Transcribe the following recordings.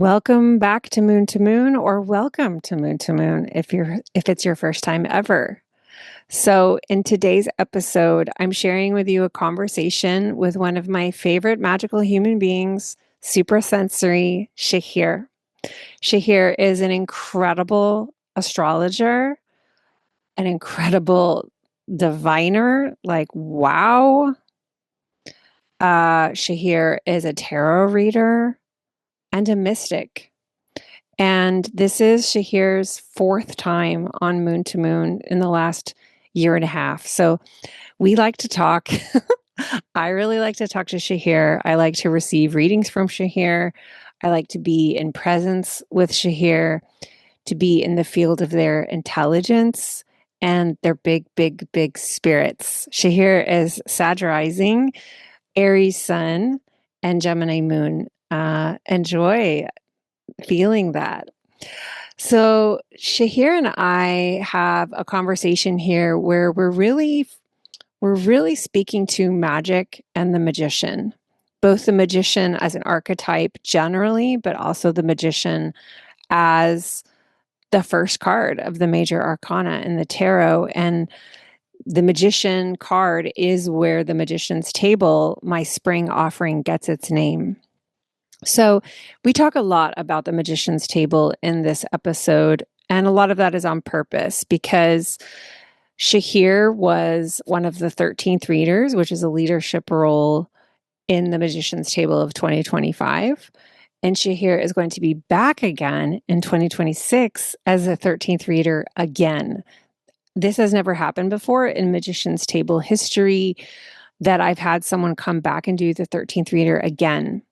Welcome back to Moon, or welcome to Moon if it's your first time ever. So, in today's episode, I'm sharing with you a conversation with one of my favorite magical human beings, Suprasensory Shahir. Shahir is an incredible astrologer, an incredible diviner, like wow. Shahir is a tarot reader and a mystic. And this is Shahir's fourth time on Moon to Moon in the last year and a half. So we like to talk. I really like to talk to Shahir. I like to receive readings from Shahir. I like to be in presence with Shahir, to be in the field of their intelligence and their big, big, big spirits. Shahir is Sag rising, Aries sun, and Gemini moon. Enjoy feeling that. So Shahir and I have a conversation here where we're really speaking to magic and the magician, both the magician as an archetype generally, but also the magician as the first card of the Major Arcana in the tarot. And the magician card is where the magician's table, my spring offering, gets its name. So, we talk a lot about the magician's table in this episode, and a lot of that is on purpose because Shahir was one of the 13th readers, which is a leadership role in the magician's table of 2025. And Shahir is going to be back again in 2026 as a 13th reader again. This has never happened before in magician's table history that I've had someone come back and do the 13th reader again.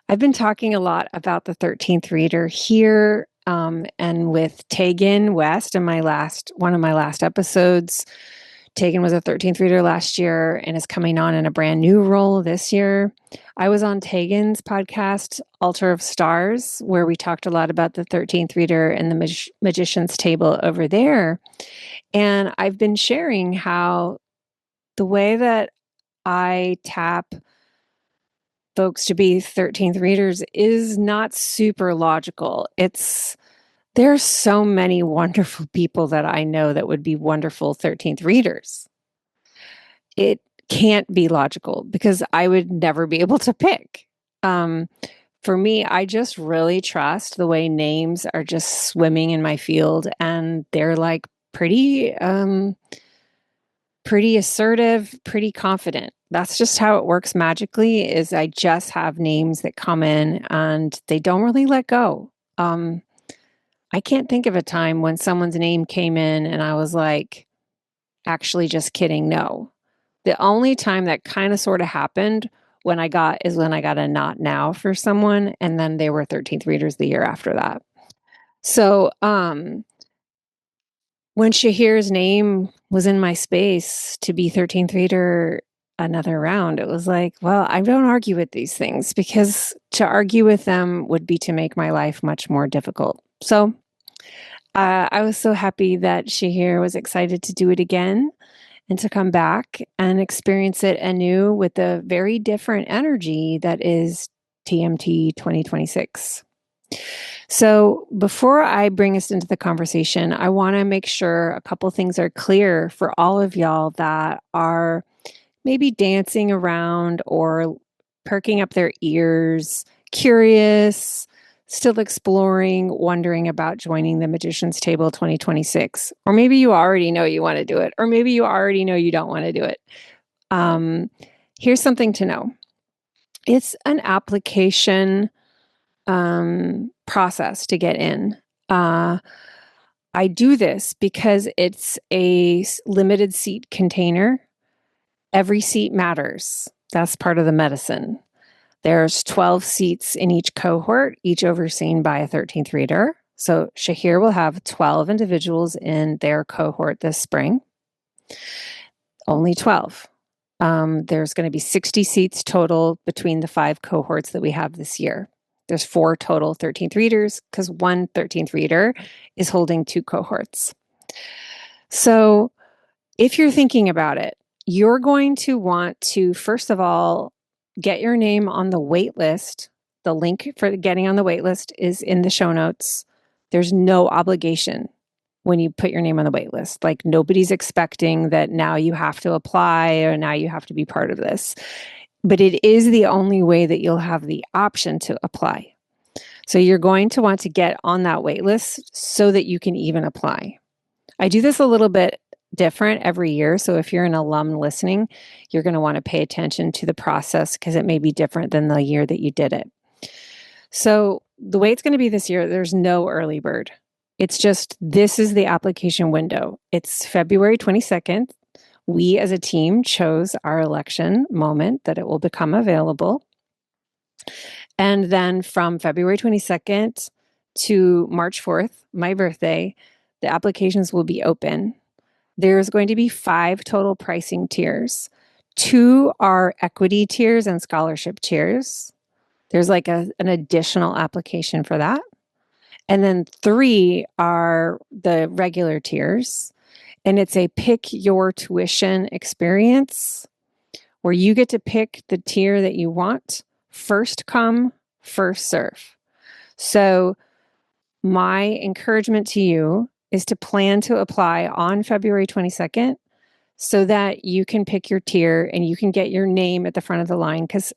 I've been talking a lot about the 13th reader here and with Tegan West in one of my last episodes. Tegan was a 13th reader last year and is coming on in a brand new role this year. I was on Tegan's podcast, Altar of Stars, where we talked a lot about the 13th reader and the magician's table over there. And I've been sharing how the way that I tap folks to be 13th readers is not super logical. There's so many wonderful people that I know that would be wonderful 13th readers. It can't be logical because I would never be able to pick. For me, I just really trust the way names are just swimming in my field, and they're like pretty assertive, pretty confident. That's just how it works magically. Is I just have names that come in and they don't really let go. I can't think of a time when someone's name came in and I was like, actually just kidding, no. The only time that kind of sort of happened when I got a not now for someone, and then they were 13th readers the year after that. So when Shahir's name was in my space to be 13th reader another round, it was like, well, I don't argue with these things because to argue with them would be to make my life much more difficult. So I was so happy that Shahir was excited to do it again and to come back and experience it anew with a very different energy that is TMT 2026. So, before I bring us into the conversation, I want to make sure a couple things are clear for all of y'all that are maybe dancing around or perking up their ears, curious, still exploring, wondering about joining the Magician's Table 2026. Or maybe you already know you want to do it, or maybe you already know you don't want to do it. Here's something to know. It's an application process to get in. I do this because it's a limited seat container. Every seat matters. That's part of the medicine. There's 12 seats in each cohort, each overseen by a 13th reader. So Shahir will have 12 individuals in their cohort this spring. Only 12. There's going to be 60 seats total between the 5 cohorts that we have this year. There's 4 total 13th readers because one 13th reader is holding 2 cohorts. So if you're thinking about it, you're going to want to, first of all, get your name on the wait list The link for getting on the wait list is in the show notes. There's no obligation when you put your name on the wait list. Like nobody's expecting that now you have to apply or now you have to be part of this. But it is the only way that you'll have the option to apply. So you're going to want to get on that wait list so that you can even apply. I do this a little bit different every year. So if you're an alum listening, you're going to want to pay attention to the process because it may be different than the year that you did it. So the way it's going to be this year, there's no early bird. It's just, this is the application window. It's February 22nd. We as a team chose our election moment that it will become available. And then from February 22nd to March 4th, my birthday, the applications will be open. There's going to be 5 total pricing tiers. 2 are equity tiers and scholarship tiers. There's like an additional application for that. And then 3 are the regular tiers. And it's a pick your tuition experience where you get to pick the tier that you want. First come, first serve. So my encouragement to you is to plan to apply on February 22nd so that you can pick your tier and you can get your name at the front of the line. Because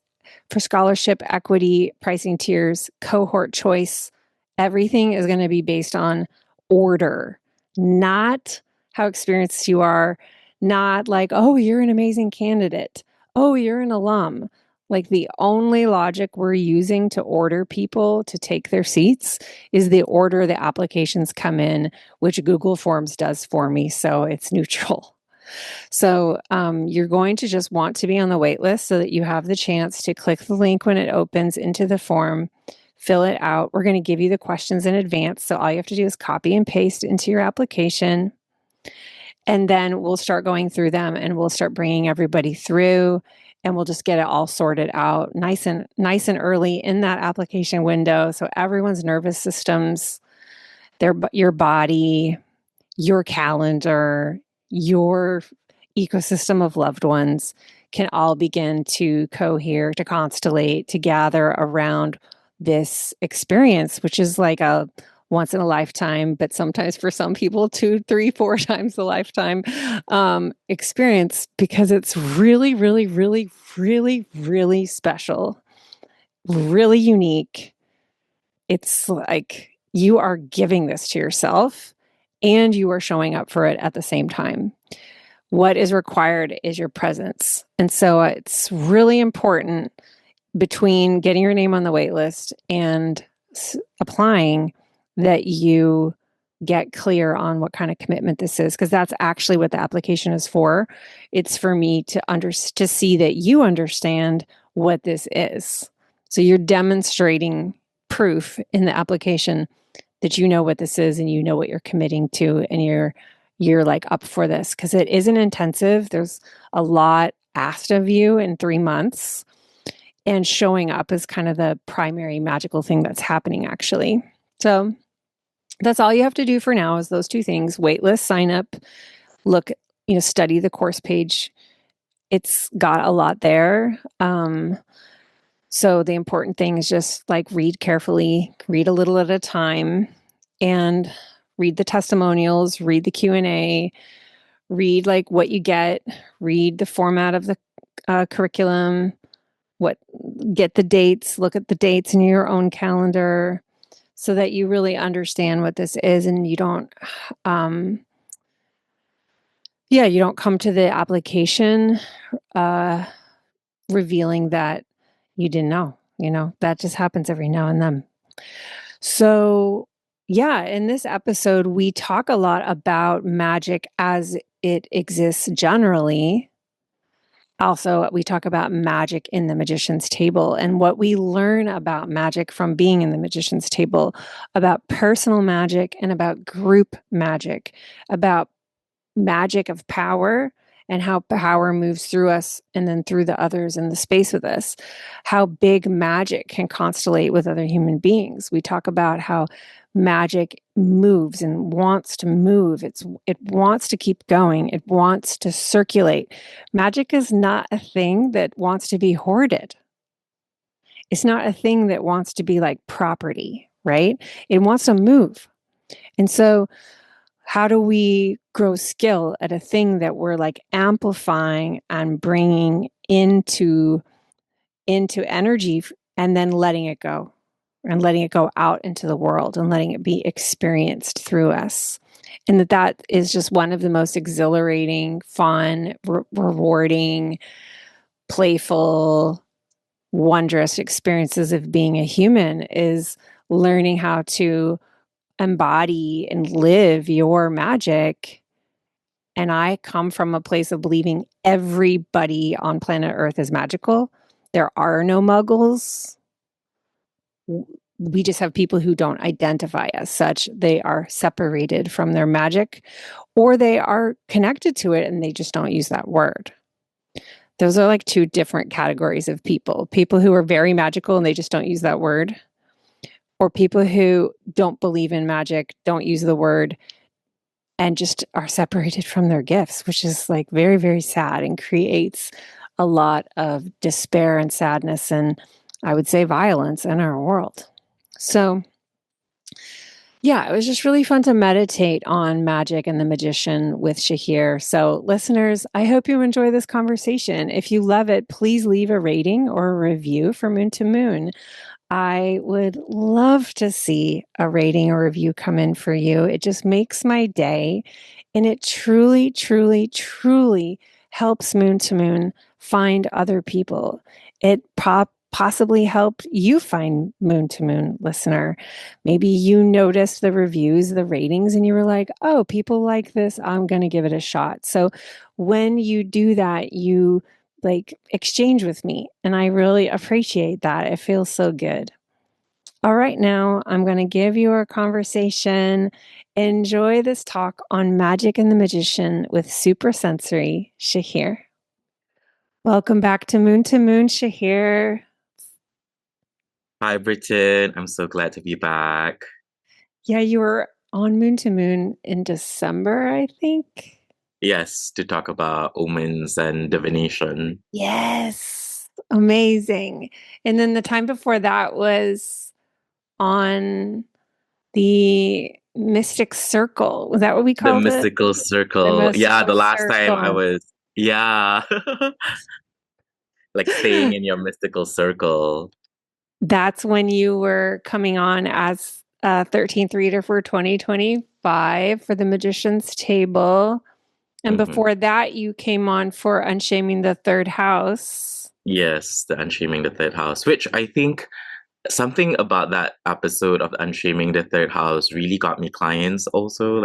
for scholarship, equity, pricing tiers, cohort choice, everything is going to be based on order, not how experienced you are, not like, oh, you're an amazing candidate. Oh, you're an alum. Like the only logic we're using to order people to take their seats is the order the applications come in, which Google Forms does for me. So it's neutral. So you're going to just want to be on the wait list so that you have the chance to click the link when it opens into the form, fill it out. We're going to give you the questions in advance. So all you have to do is copy and paste into your application. And then we'll start going through them and we'll start bringing everybody through and we'll just get it all sorted out nice and early in that application window. So everyone's nervous systems, your body, your calendar, your ecosystem of loved ones can all begin to cohere, to constellate, to gather around this experience, which is like a once in a lifetime, but sometimes for some people 2, 3, 4 times a lifetime experience, because it's really, really, really, really, really special, really unique. It's like you are giving this to yourself and you are showing up for it at the same time. What is required is your presence. And so it's really important between getting your name on the wait list and applying that you get clear on what kind of commitment this is, because that's actually what the application is for. It's for me to see that you understand what this is. So you're demonstrating proof in the application that you know what this is and you know what you're committing to and you're like up for this, because it isn't intensive. There's a lot asked of you in 3 months, and showing up is kind of the primary magical thing that's happening actually. So that's all you have to do for now is those 2 things: waitlist, sign up, look, study the course page. It's got a lot there. So the important thing is just like read carefully, read a little at a time, and read the testimonials, read the Q&A, read like what you get, read the format of the curriculum, get the dates, look at the dates in your own calendar so that you really understand what this is and you don't you don't come to the application revealing that you didn't know. That just happens every now and then. So in this episode, we talk a lot about magic as it exists generally. Also, we talk about magic in the magician's table and what we learn about magic from being in the magician's table, about personal magic and about group magic, about magic of power and how power moves through us and then through the others in the space with us, how big magic can constellate with other human beings. We talk about how magic moves and wants to move. It wants to keep going. It wants to circulate. Magic is not a thing that wants to be hoarded. It's not a thing that wants to be like property, right? It wants to move. And so, how do we grow skill at a thing that we're like amplifying and bringing into energy and then letting it go and letting it go out into the world and letting it be experienced through us? And that is just one of the most exhilarating, fun, rewarding, playful, wondrous experiences of being a human, is learning how to embody and live your magic. And I come from a place of believing everybody on planet Earth is magical. There are no muggles. We just have people who don't identify as such. They are separated from their magic, or they are connected to it and they just don't use that word. Those are like two different categories of people: people who are very magical and they just don't use that word, or people who don't believe in magic, don't use the word, and just are separated from their gifts, which is like very, very sad and creates a lot of despair and sadness and, I would say, violence in our world. So, yeah, it was just really fun to meditate on magic and the magician with Shahir. So, listeners, I hope you enjoy this conversation. If you love it, please leave a rating or a review for Moon to Moon. I would love to see a rating or review come in for you. It just makes my day. And it truly, truly, truly helps Moon to Moon find other people. It possibly helped you find Moon to Moon, listener. Maybe you noticed the reviews, the ratings, and you were like, oh, people like this. I'm going to give it a shot. So when you do that, you like exchange with me. And I really appreciate that. It feels so good. All right, now I'm going to give you our conversation. Enjoy this talk on magic and the magician with Suprasensory Shahir. Welcome back to Moon, Shahir. Hi, Britten. I'm so glad to be back. Yeah, you were on Moon to Moon in December, I think. Yes, to talk about omens and divination. Yes, amazing. And then the time before that was on the Mystic Circle. Was that what we The called it? mystical The circle. Yeah, Mystical the last time I Circle. was, yeah, like staying in your mystical circle. That's when you were coming on as a 13th reader for 2025 for the Magician's Table. And Hmm. before that, you came on for Unshaming the Third House. Yes, the Unshaming the Third House, which I think something about that episode of Unshaming the Third House really got me clients also.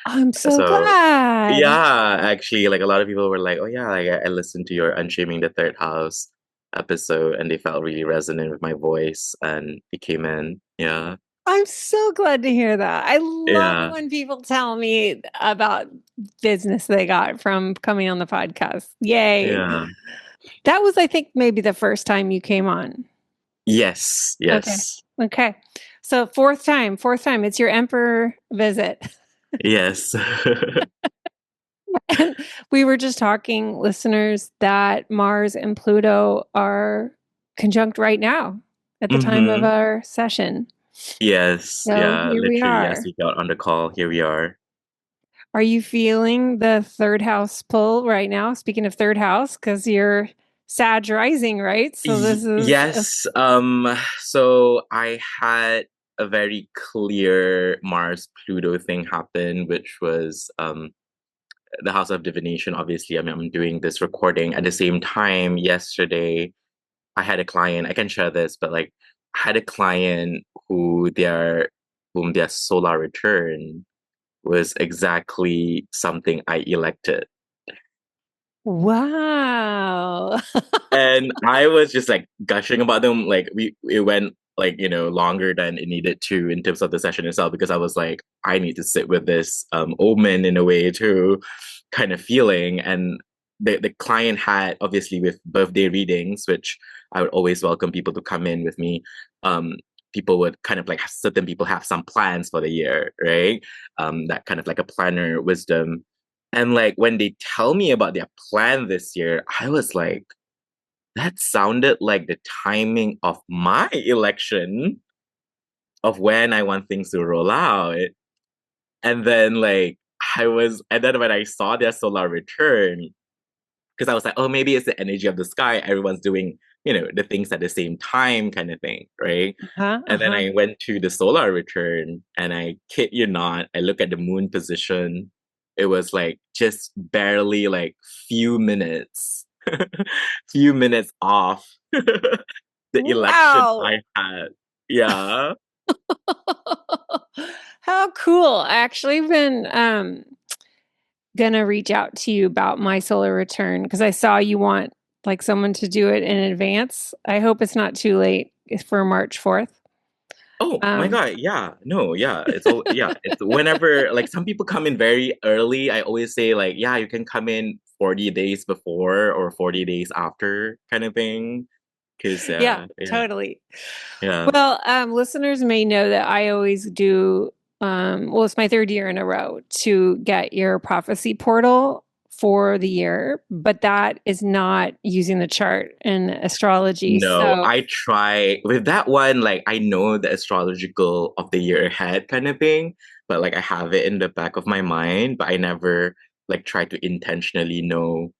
I'm so So glad. yeah, actually, like a lot of people were like, "Oh yeah, like I listened to your Unshaming the Third House episode, and they felt really resonant with my voice, and they came in." Yeah, I'm so glad to hear that. I love yeah, when people tell me about business they got from coming on the podcast. Yay. yeah. That was, I think, maybe the first time you came on. Yes, Okay. yes, Okay. So fourth time, fourth time. It's your emperor visit. yes. And we were just talking, listeners, that Mars and Pluto are conjunct right now at the time of Mm-hmm. our session. Yes, So yeah. here we Literally, as are. we got on the call, here we are. Are you feeling the third house pull right now? Speaking of third house, because you're Sag rising, right? So this is Yes. So I had a very clear Mars Pluto thing happen, which was the House of Divination. Obviously, I mean, I'm doing this recording at the same time. Yesterday, I had a client. I can share this, but like, I had a client whom their solar return was exactly something I elected. wow. And I was just like gushing about them. Like it went like, longer than it needed to in terms of the session itself, because I was like, I need to sit with this omen in a way too, kind of feeling. And the client had, obviously, with birthday readings, which I would always welcome people to come in with me. Um, People would kind of like, certain people have some plans for the year, right? That kind of like a planner wisdom. And like when they tell me about their plan this year, I was like, that sounded like the timing of my election of when I want things to roll out. And then and then when I saw their solar return, because I was like, oh, maybe it's the energy of the sky. Everyone's doing, the things at the same time kind of thing, right? Huh? And then Uh-huh. I went to the solar return and I kid you not, I look at the moon position. It was like just barely like few minutes, few minutes off the election Wow. I had. Yeah. How cool. I actually been gonna reach out to you about my solar return because I saw you want like someone to do it in advance. I hope it's not too late for March 4th. Oh my Um, God. Yeah. No, yeah. It's all, yeah. It's whenever, like, some people come in very early. I always say, like, yeah, you can come in 40 days before or 40 days after kind of thing. Cause, yeah, yeah, totally. yeah. Well, listeners may know that I always do, well, it's my third year in a row to get your prophecy portal for the year, but that is not using the chart in astrology. No, So, I try with that one, like, I know the astrological of the year ahead kind of thing, but like, I have it in the back of my mind, but I never like try to intentionally know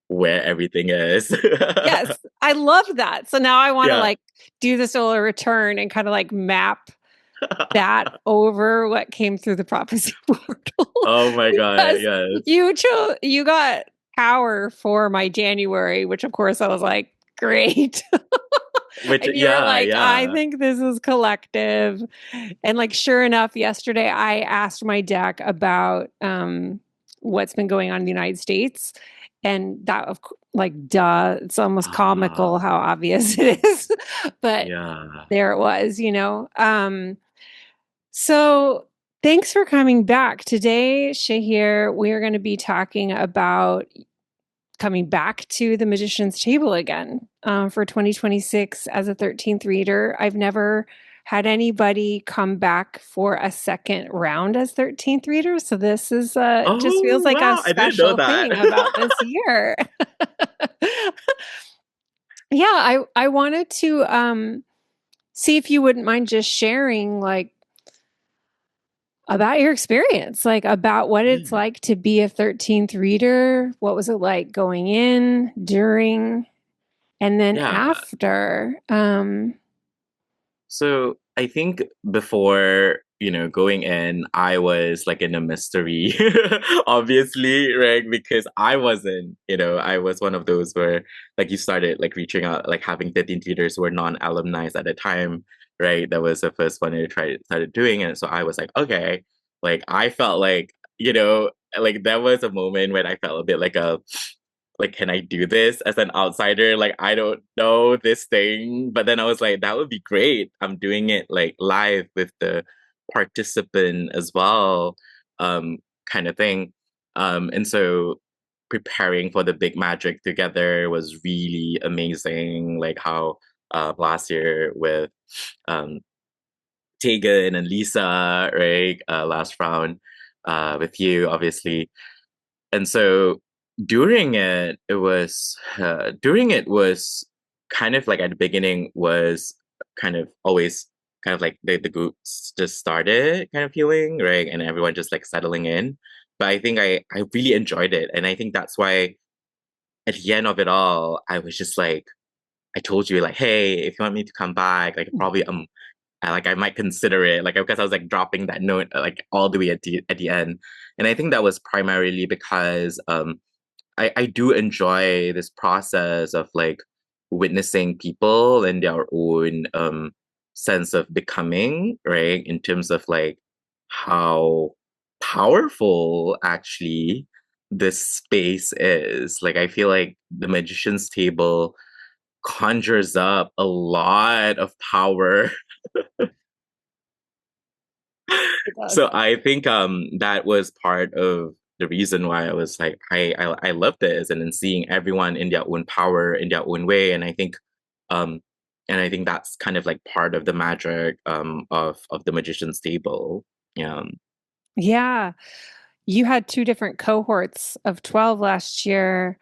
where everything is. yes, I love that. So now I want to Yeah. like do the solar return and kind of like map that over what came through the prophecy portal Oh my God, because yes. you got power for my January, which of course I was like, great. Which, And you were yeah, like, I yeah. think this is collective. And like sure enough, yesterday I asked my deck about what's been going on in the United States. And that like duh, it's almost comical Ah, how obvious it is. But yeah. there it was, you know. So thanks for coming back. Today, Shahir, we are going to be talking about coming back to the Magician's Table again for 2026 as a 13th reader. I've never had anybody come back for a second round as 13th reader. So this is just feels Oh, like a wow. I didn't know special that. thing about this year. Yeah, I wanted to see if you wouldn't mind just sharing like about your experience, like about what it's Yeah. like to be a 13th reader. What was it like going in, during, and then Yeah. after? So I think before, going in, I was like in a mystery, obviously, right? Because I wasn't, I was one of those where like you started like reaching out, like having 13 leaders who were non-alumni at the time, right? That was the first one I started doing. And so I was like, okay, like I felt like there was a moment when I felt a bit like, can I do this as an outsider? Like, I don't know this thing. But then I was like, that would be great. I'm doing it like live with the participant as well, kind of thing. And so preparing for the big magic together was really amazing. Like how last year with um Tegan and Lisa, right? Last round with you, obviously. And so during it was kind of like at the beginning was kind of always kind of like the groups just started kind of feeling, right? And everyone just like settling in. But I think I really enjoyed it. And I think that's why at the end of it all, I was just like, I told you like, hey, if you want me to come back, like probably I might consider it, like because I was like dropping that note like all the way at the end. And I think that was primarily because I do enjoy this process of like witnessing people and their own sense of becoming, right? In terms of like how powerful actually this space is. Like I feel like the magician's table conjures up a lot of power. It does. So I think that was part of the reason why I was like I loved this and then seeing everyone in their own power in their own way. Um and I think that's kind of like part of the magic of the magician's table. Yeah. Yeah. You had two different cohorts of 12 last year.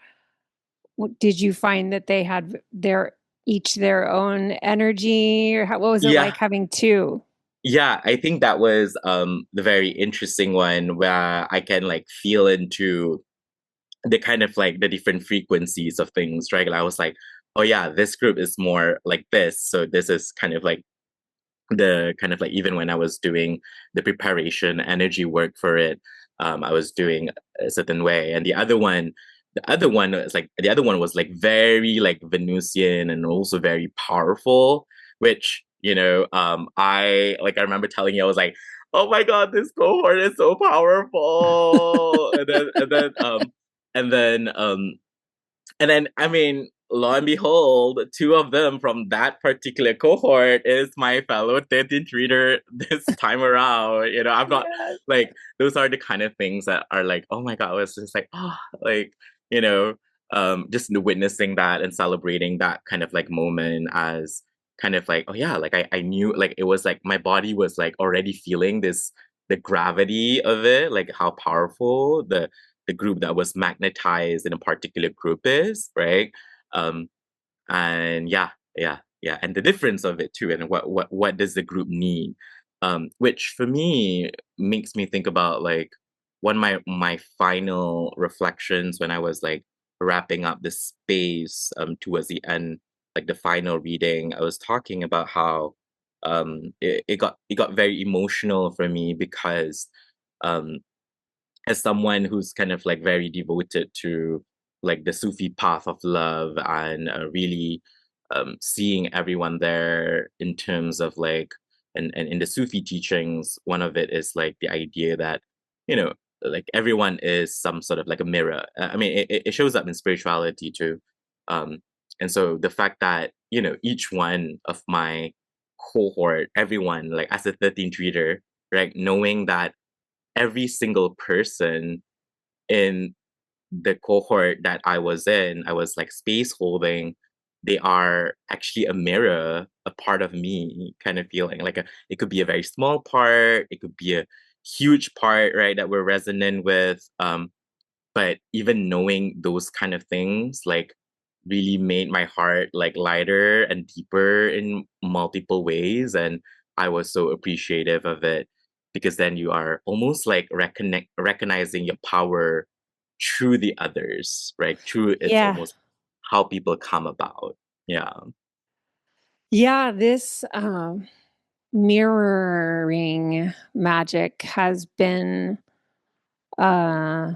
did you find that they had their own energy, or what was it like Yeah, having two? yeah, I think that was the very interesting one where I can like feel into the kind of like the different frequencies of things, right? And I was like, oh yeah, this group is more like this. So this is kind of like the kind of like even when I was doing the preparation energy work for it, I was doing a certain way. And the other one was like very like Venusian and also very powerful, which, I remember telling you, I was like, oh my God, this cohort is so powerful. And then, I mean, lo and behold, two of them from that particular cohort is my fellow 13th reader this time around. I'm not Yes. like, those are the kind of things that are like, oh my God, it's just like, like, you know, just witnessing that and celebrating that kind of like moment as kind of like, oh yeah, like I knew, like, it was like my body was like already feeling the gravity of it, like how powerful the group that was magnetized in a particular group is, right? Um, and yeah, and the difference of it too, and what does the group need? Which for me makes me think about like one of my final reflections when I was like wrapping up the space towards the end, like the final reading. I was talking about how it got very emotional for me because um as someone who's kind of like very devoted to like the Sufi path of love and really seeing everyone there in terms of like and in the Sufi teachings, one of it is like the idea that, you know, like everyone is some sort of like a mirror. I mean, it shows up in spirituality too. Um, and so the fact that, each one of my cohort, everyone, like as a 13th reader, right, knowing that every single person in the cohort that I was in, I was like space holding, they are actually a mirror, a part of me kind of feeling. Like it could be a very small part, it could be a huge part, right, that we're resonant with. But even knowing those kind of things, like really made my heart like lighter and deeper in multiple ways. And I was so appreciative of it because then you are almost like recognizing your power through the others, right? Through it's Yeah. almost how people come about. Yeah. Yeah, this mirroring magic has been uh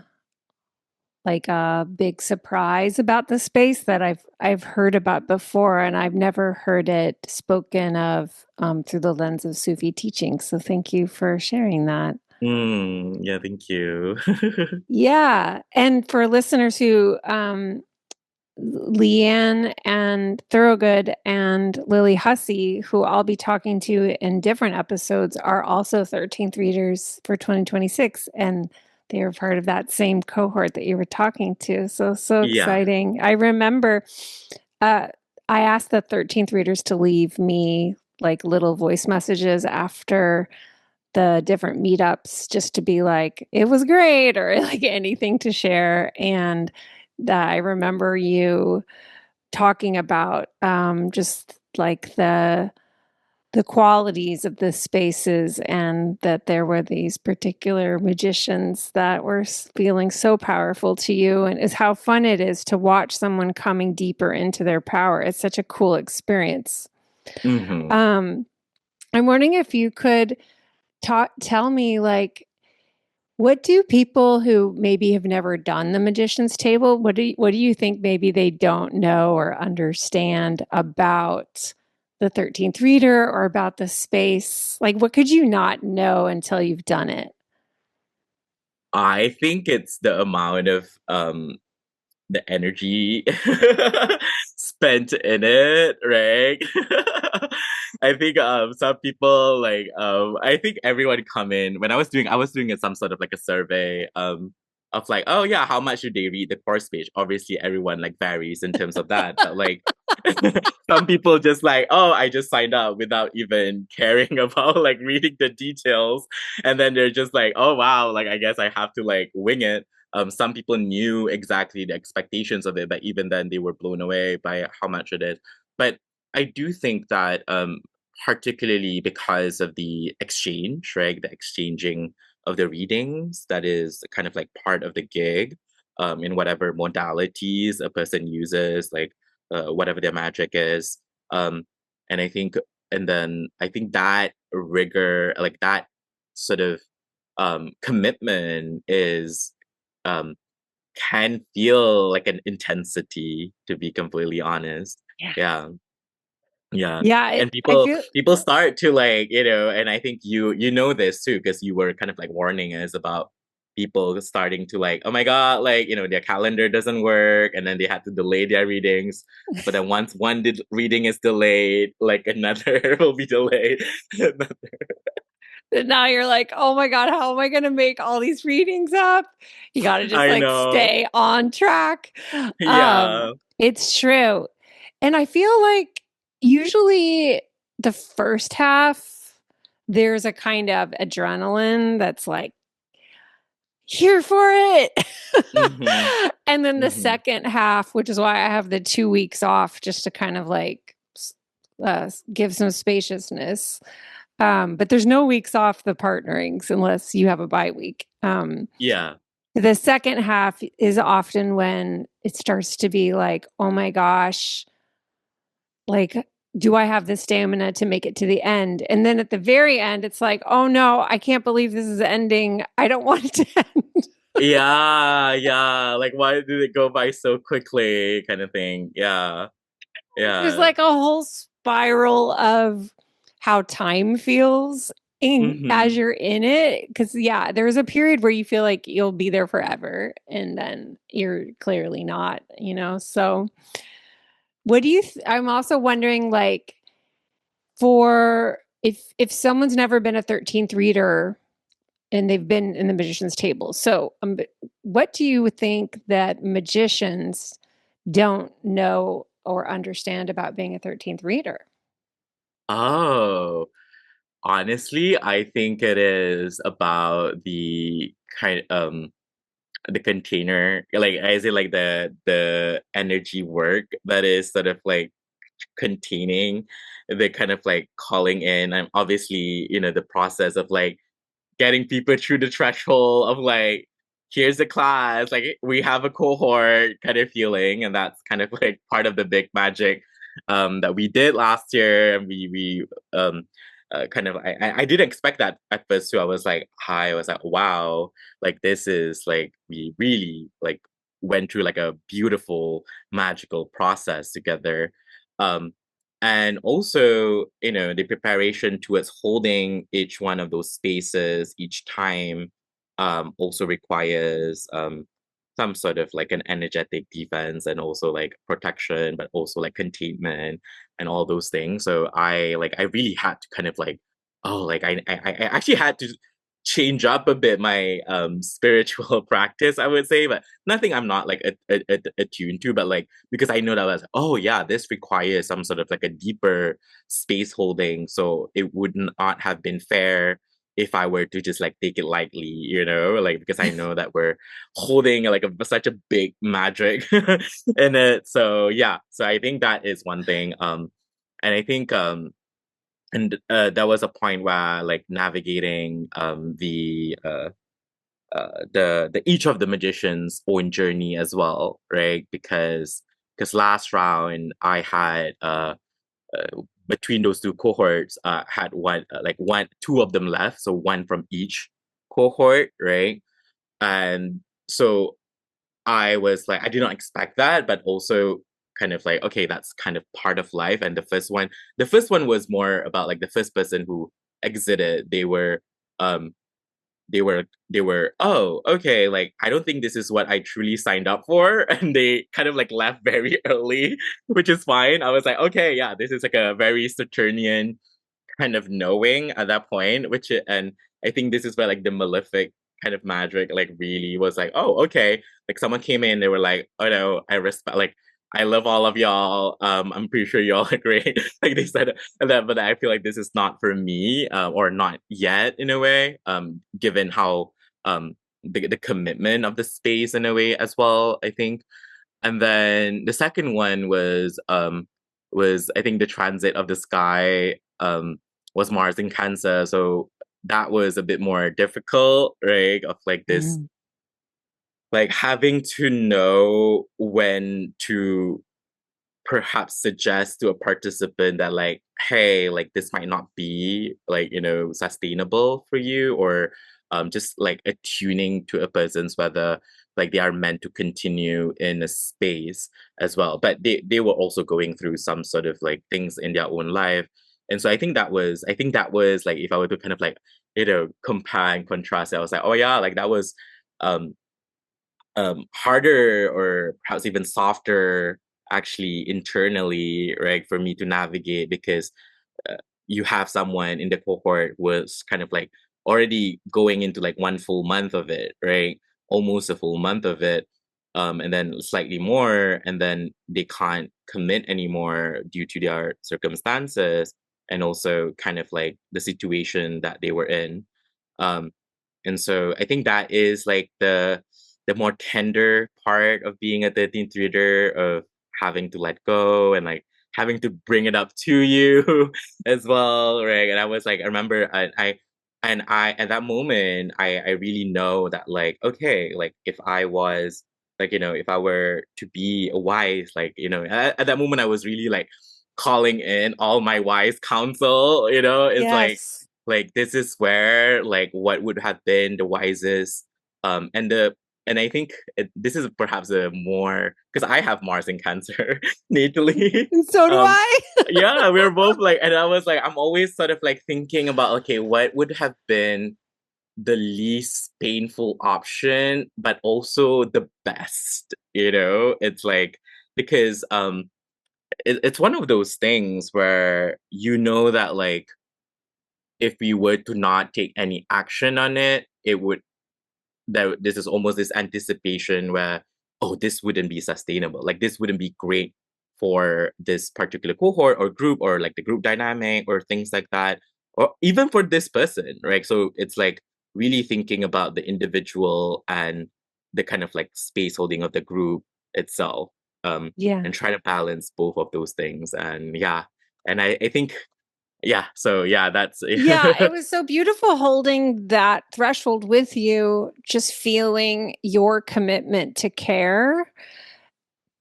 like a big surprise about the space that I've heard about before, and I've never heard it spoken of through the lens of Sufi teaching. So thank you for sharing that. Yeah, thank you. Yeah, and for listeners who Leanne and Thorogood and Lily Hussey, who I'll be talking to in different episodes, are also 13th readers for 2026. And they are part of that same cohort that you were talking to. So Yeah. exciting. I remember uh, I asked the 13th readers to leave me like little voice messages after the different meetups just to be like, it was great, or like anything to share. And that I remember you talking about just like the qualities of the spaces, and that there were these particular magicians that were feeling so powerful to you, and is how fun it is to watch someone coming deeper into their power. It's such a cool experience. Hmm. um I'm wondering if you could tell me, like, what do people who maybe have never done the magician's table, what do you think maybe they don't know or understand about the 13th reader or about the space? Like, what could you not know until you've done it? I think it's the amount of the energy spent in it, right? I think some people like I think everyone come in when I was doing some sort of like a survey of like, oh yeah, how much do they read the course page? Obviously everyone like varies in terms of that, but like some people just like, oh, I just signed up without even caring about like reading the details, and then they're just like, oh wow, like I guess I have to like wing it. Some people knew exactly the expectations of it, but even then they were blown away by how much it is. But I do think that particularly because of the exchange, right? The exchanging of the readings, that is kind of like part of the gig, in whatever modalities a person uses, like whatever their magic is. Um, and I think, and then I think that rigor, like that sort of commitment is um, can feel like an intensity, to be completely honest. Yeah. Yeah. Yeah. Yeah, And I people feel people start to like, and I think you know this too, because you were kind of like warning us about people starting to like, oh my God, like, their calendar doesn't work, and then they had to delay their readings. But then once reading is delayed, like another will be delayed. now you're like, oh my God, how am I going to make all these readings up? You got to just I like know. stay on track. Yeah. It's true. And I feel like usually the first half, there's a kind of adrenaline that's like, here for it. Mm-hmm. And then the Mm-hmm. second half, which is why I have the 2 weeks off just to kind of like give some spaciousness. But there's no weeks off the partnerings unless you have a bye week. Yeah. The second half is often when it starts to be like, oh my gosh, like, do I have the stamina to make it to the end? And then at the very end, it's like, oh no, I can't believe this is ending. I don't want it to end. Yeah, yeah. Like, why did it go by so quickly, kind of thing. Yeah, There's yeah. like a whole spiral of how time feels as Mm-hmm. you're in it. Cause yeah, there's a period where you feel like you'll be there forever and then you're clearly not, you know? So what do I'm also wondering like for if someone's never been a 13th reader and they've been in the magician's table. So what do you think that magicians don't know or understand about being a 13th reader? Oh, honestly, I think it is about the container, like I say, like the energy work that is sort of like containing the kind of like calling in, and obviously, the process of like getting people through the threshold of like, here's the class, like we have a cohort kind of feeling, and that's kind of like part of the big magic that we did last year, and we kind of I didn't expect that at first too. I was like, hi, I was like, wow, like this is like we really like went through like a beautiful magical process together. um and also, the preparation towards holding each one of those spaces each time also requires some sort of like an energetic defense, and also like protection, but also like containment and all those things. So I really had to kind of like, oh, like I actually had to change up a bit my spiritual practice, I would say, but nothing I'm not like attuned to, but like because I know that I was, oh yeah, this requires some sort of like a deeper space holding, so it would not have been fair if I were to just like take it lightly, like because I know that we're holding like such a big magic in it. So yeah, so I think that is one thing. And I think and there was a point where like navigating the each of the magicians' own journey as well, right? Because last round I had between those two cohorts had two of them left, so one from each cohort, right? And so I was like, I did not expect that, but also kind of like, okay, that's kind of part of life. And the first one was more about like the first person who exited. Um, they were, oh, okay, like I don't think this is what I truly signed up for, and they kind of like left very early, which is fine. I was like, okay, yeah, this is like a very Saturnian kind of knowing at that point, and I think this is where like the malefic kind of magic like really was like, oh, okay, like someone came in, they were like, oh no, I respect, like I love all of y'all. I'm pretty sure y'all are great. Like they said that, but I feel like this is not for me, or not yet in a way. Given how um the commitment of the space in a way as well, I think. And then the second one was I think the transit of the sky was Mars in Cancer. So that was a bit more difficult, right? Of like this, Mm. like having to know when to perhaps suggest to a participant that like, hey, like this might not be like, sustainable for you, or just like attuning to a person's whether like they are meant to continue in a space as well. But they were also going through some sort of like things in their own life. And so I think that was like, if I were to kind of like, compare and contrast it, I was like, oh yeah, like that was um harder or perhaps even softer actually internally, right, for me to navigate, because uh, you have someone in the cohort was kind of like already going into like one full month of it, right? Almost a full month of it. And then slightly more, and then they can't commit anymore due to their circumstances and also kind of like the situation that they were in. Um, and so I think that is like the more tender part of being a 13th reader, of having to let go and like having to bring it up to you as well, right? And I was like, I remember I at that moment, I really know that like, okay, like if I was like, if I were to be a wise, like, at that moment I was really like calling in all my wise counsel, it's Yes. like this is where like what would have been the wisest, and I think this is perhaps a more, because I have Mars in Cancer natally. And so do um I. yeah, we're both like, and I was like, I'm always sort of like thinking about, okay, what would have been the least painful option, but also the best, it's like, because it's one of those things where that like if we were to not take any action on it, it would that this is almost this anticipation where, oh, this wouldn't be sustainable, like this wouldn't be great for this particular cohort or group, or like the group dynamic or things like that, or even for this person, right? So it's like really thinking about the individual and the kind of like space holding of the group itself, Yeah. and try to balance both of those things. And yeah, and I think, yeah, so yeah, that's Yeah, it was so beautiful holding that threshold with you, just feeling your commitment to care,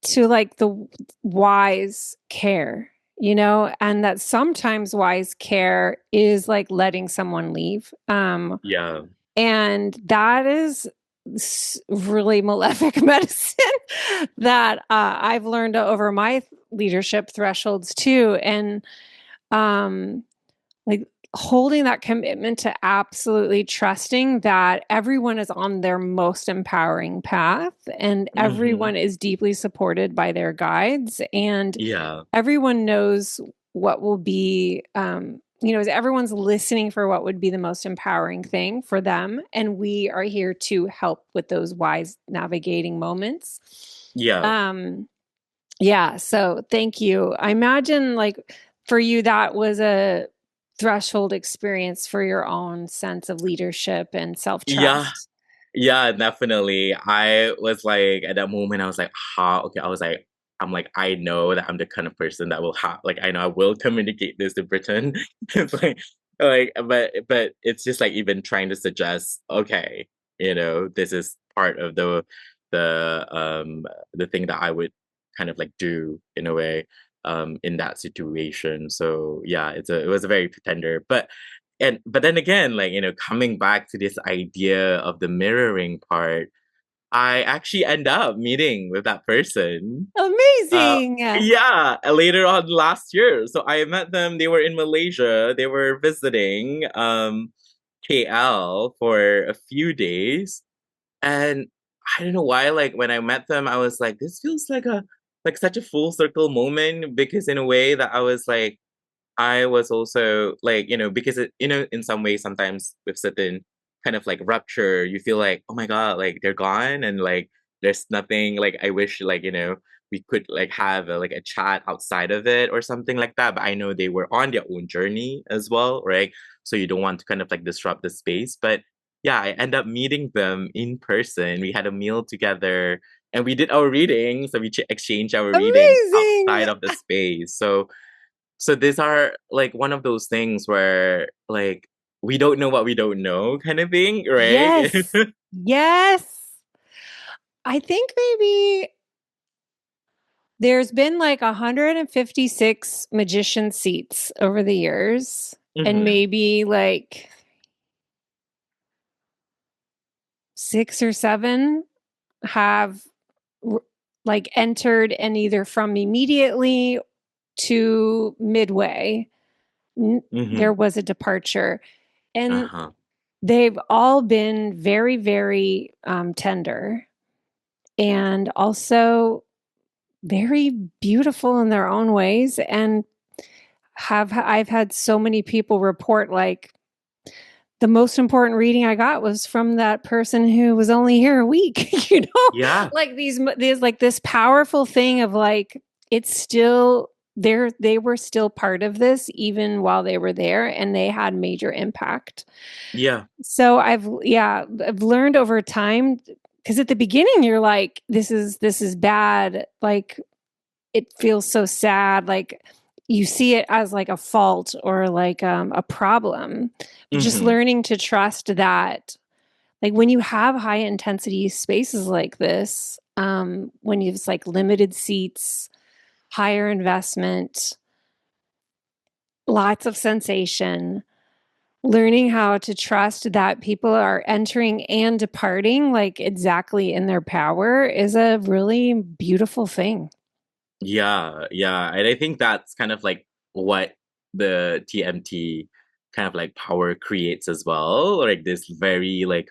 to like the wise care, and that sometimes wise care is like letting someone leave. yeah, And that is really malefic medicine that I've learned over my leadership thresholds too. And um, like holding that commitment to absolutely trusting that everyone is on their most empowering path and hmm, everyone is deeply supported by their guides and yeah, everyone knows what will be everyone's listening for what would be the most empowering thing for them, and we are here to help with those wise navigating moments. yeah. Yeah, so thank you. I imagine like for you that was a threshold experience for your own sense of leadership and Yeah, self-trust. yeah, definitely. I was like, at that moment, I was like, okay. I'm like, I know that I'm the kind of person that will have, like, I know I will communicate this to Britain. It's but it's just like even trying to suggest, okay, this is part of the thing that I would kind of like do in a way, in that situation. So yeah, it was a very tender, but then again, like, coming back to this idea of the mirroring part, I actually end up meeting with that person. Amazing. Yeah, later on last year. So I met them, they were in Malaysia, they were visiting KL for a few days. And I don't know why, like when I met them, I was like, this feels like such a full circle moment, because in a way that I was like, I was also like, because in some ways, sometimes with certain kind of like rupture, you feel like, oh my God, like they're gone, and like there's nothing, like I wish, like, we could like have like a chat outside of it or something like that. But I know they were on their own journey as well, right? So you don't want to kind of like disrupt the space. But yeah, I end up meeting them in person. We had a meal together and we did our readings. So we exchanged our readings Amazing. outside of the space. So these are like one of those things where like we don't know what we don't know kind of thing, right? Yes. Yes. I think maybe there's been like 156 magician seats over the years, and hmm maybe like six or seven have like entered and either from immediately to midway there hmm was a departure, and Uh-huh. they've all been very, very tender and also very beautiful in their own ways. And I've had so many people report like the most important reading I got was from that person who was only here a week, Yeah. like these like this powerful thing of like, it's still there. They were still part of this even while they were there, and they had major impact. Yeah. So I've learned over time, because at the beginning you're like, this is bad. Like it feels so sad. Like you see it as like a fault or like a problem. But just hmm learning to trust that, like when you have high intensity spaces like this, when you've like limited seats, higher investment, lots of sensation, learning how to trust that people are entering and departing like exactly in their power is a really beautiful thing. Yeah, yeah. And I think that's kind of like what the TMT kind of like power creates as well. Like this very like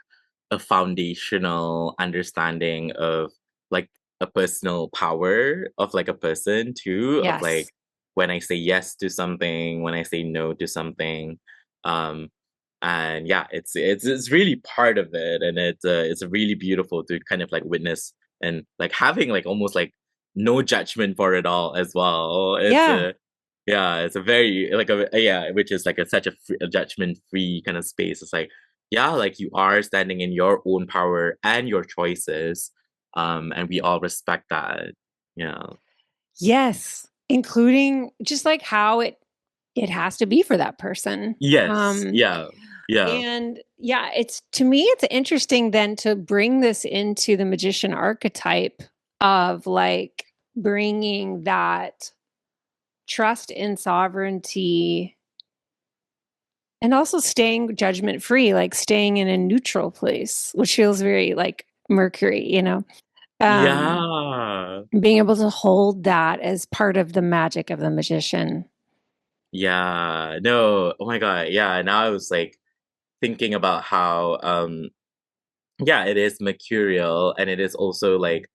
a foundational understanding of like a personal power of like a person too, of Yes. like when I say yes to something, when I say no to something. Um and yeah, it's really part of it, and it's really beautiful to kind of like witness and like having like almost like no judgment for it all as well. It's Yeah. a yeah, it's a very like a yeah, which is like a such a, a judgment free kind of space. It's like yeah, like you are standing in your own power and your choices, and we all respect that. Yeah. Yes. Including just like how it has to be for that person. Yes. Yeah. Yeah. And yeah, it's to me, it's interesting then to bring this into the magician archetype of like bringing that trust in sovereignty and also staying judgment free, like staying in a neutral place, which feels very like Mercury, um, Yeah. being able to hold that as part of the magic of the magician. Yeah. No. Oh my God. Yeah. Now I was like thinking about how yeah, it is mercurial and it is also like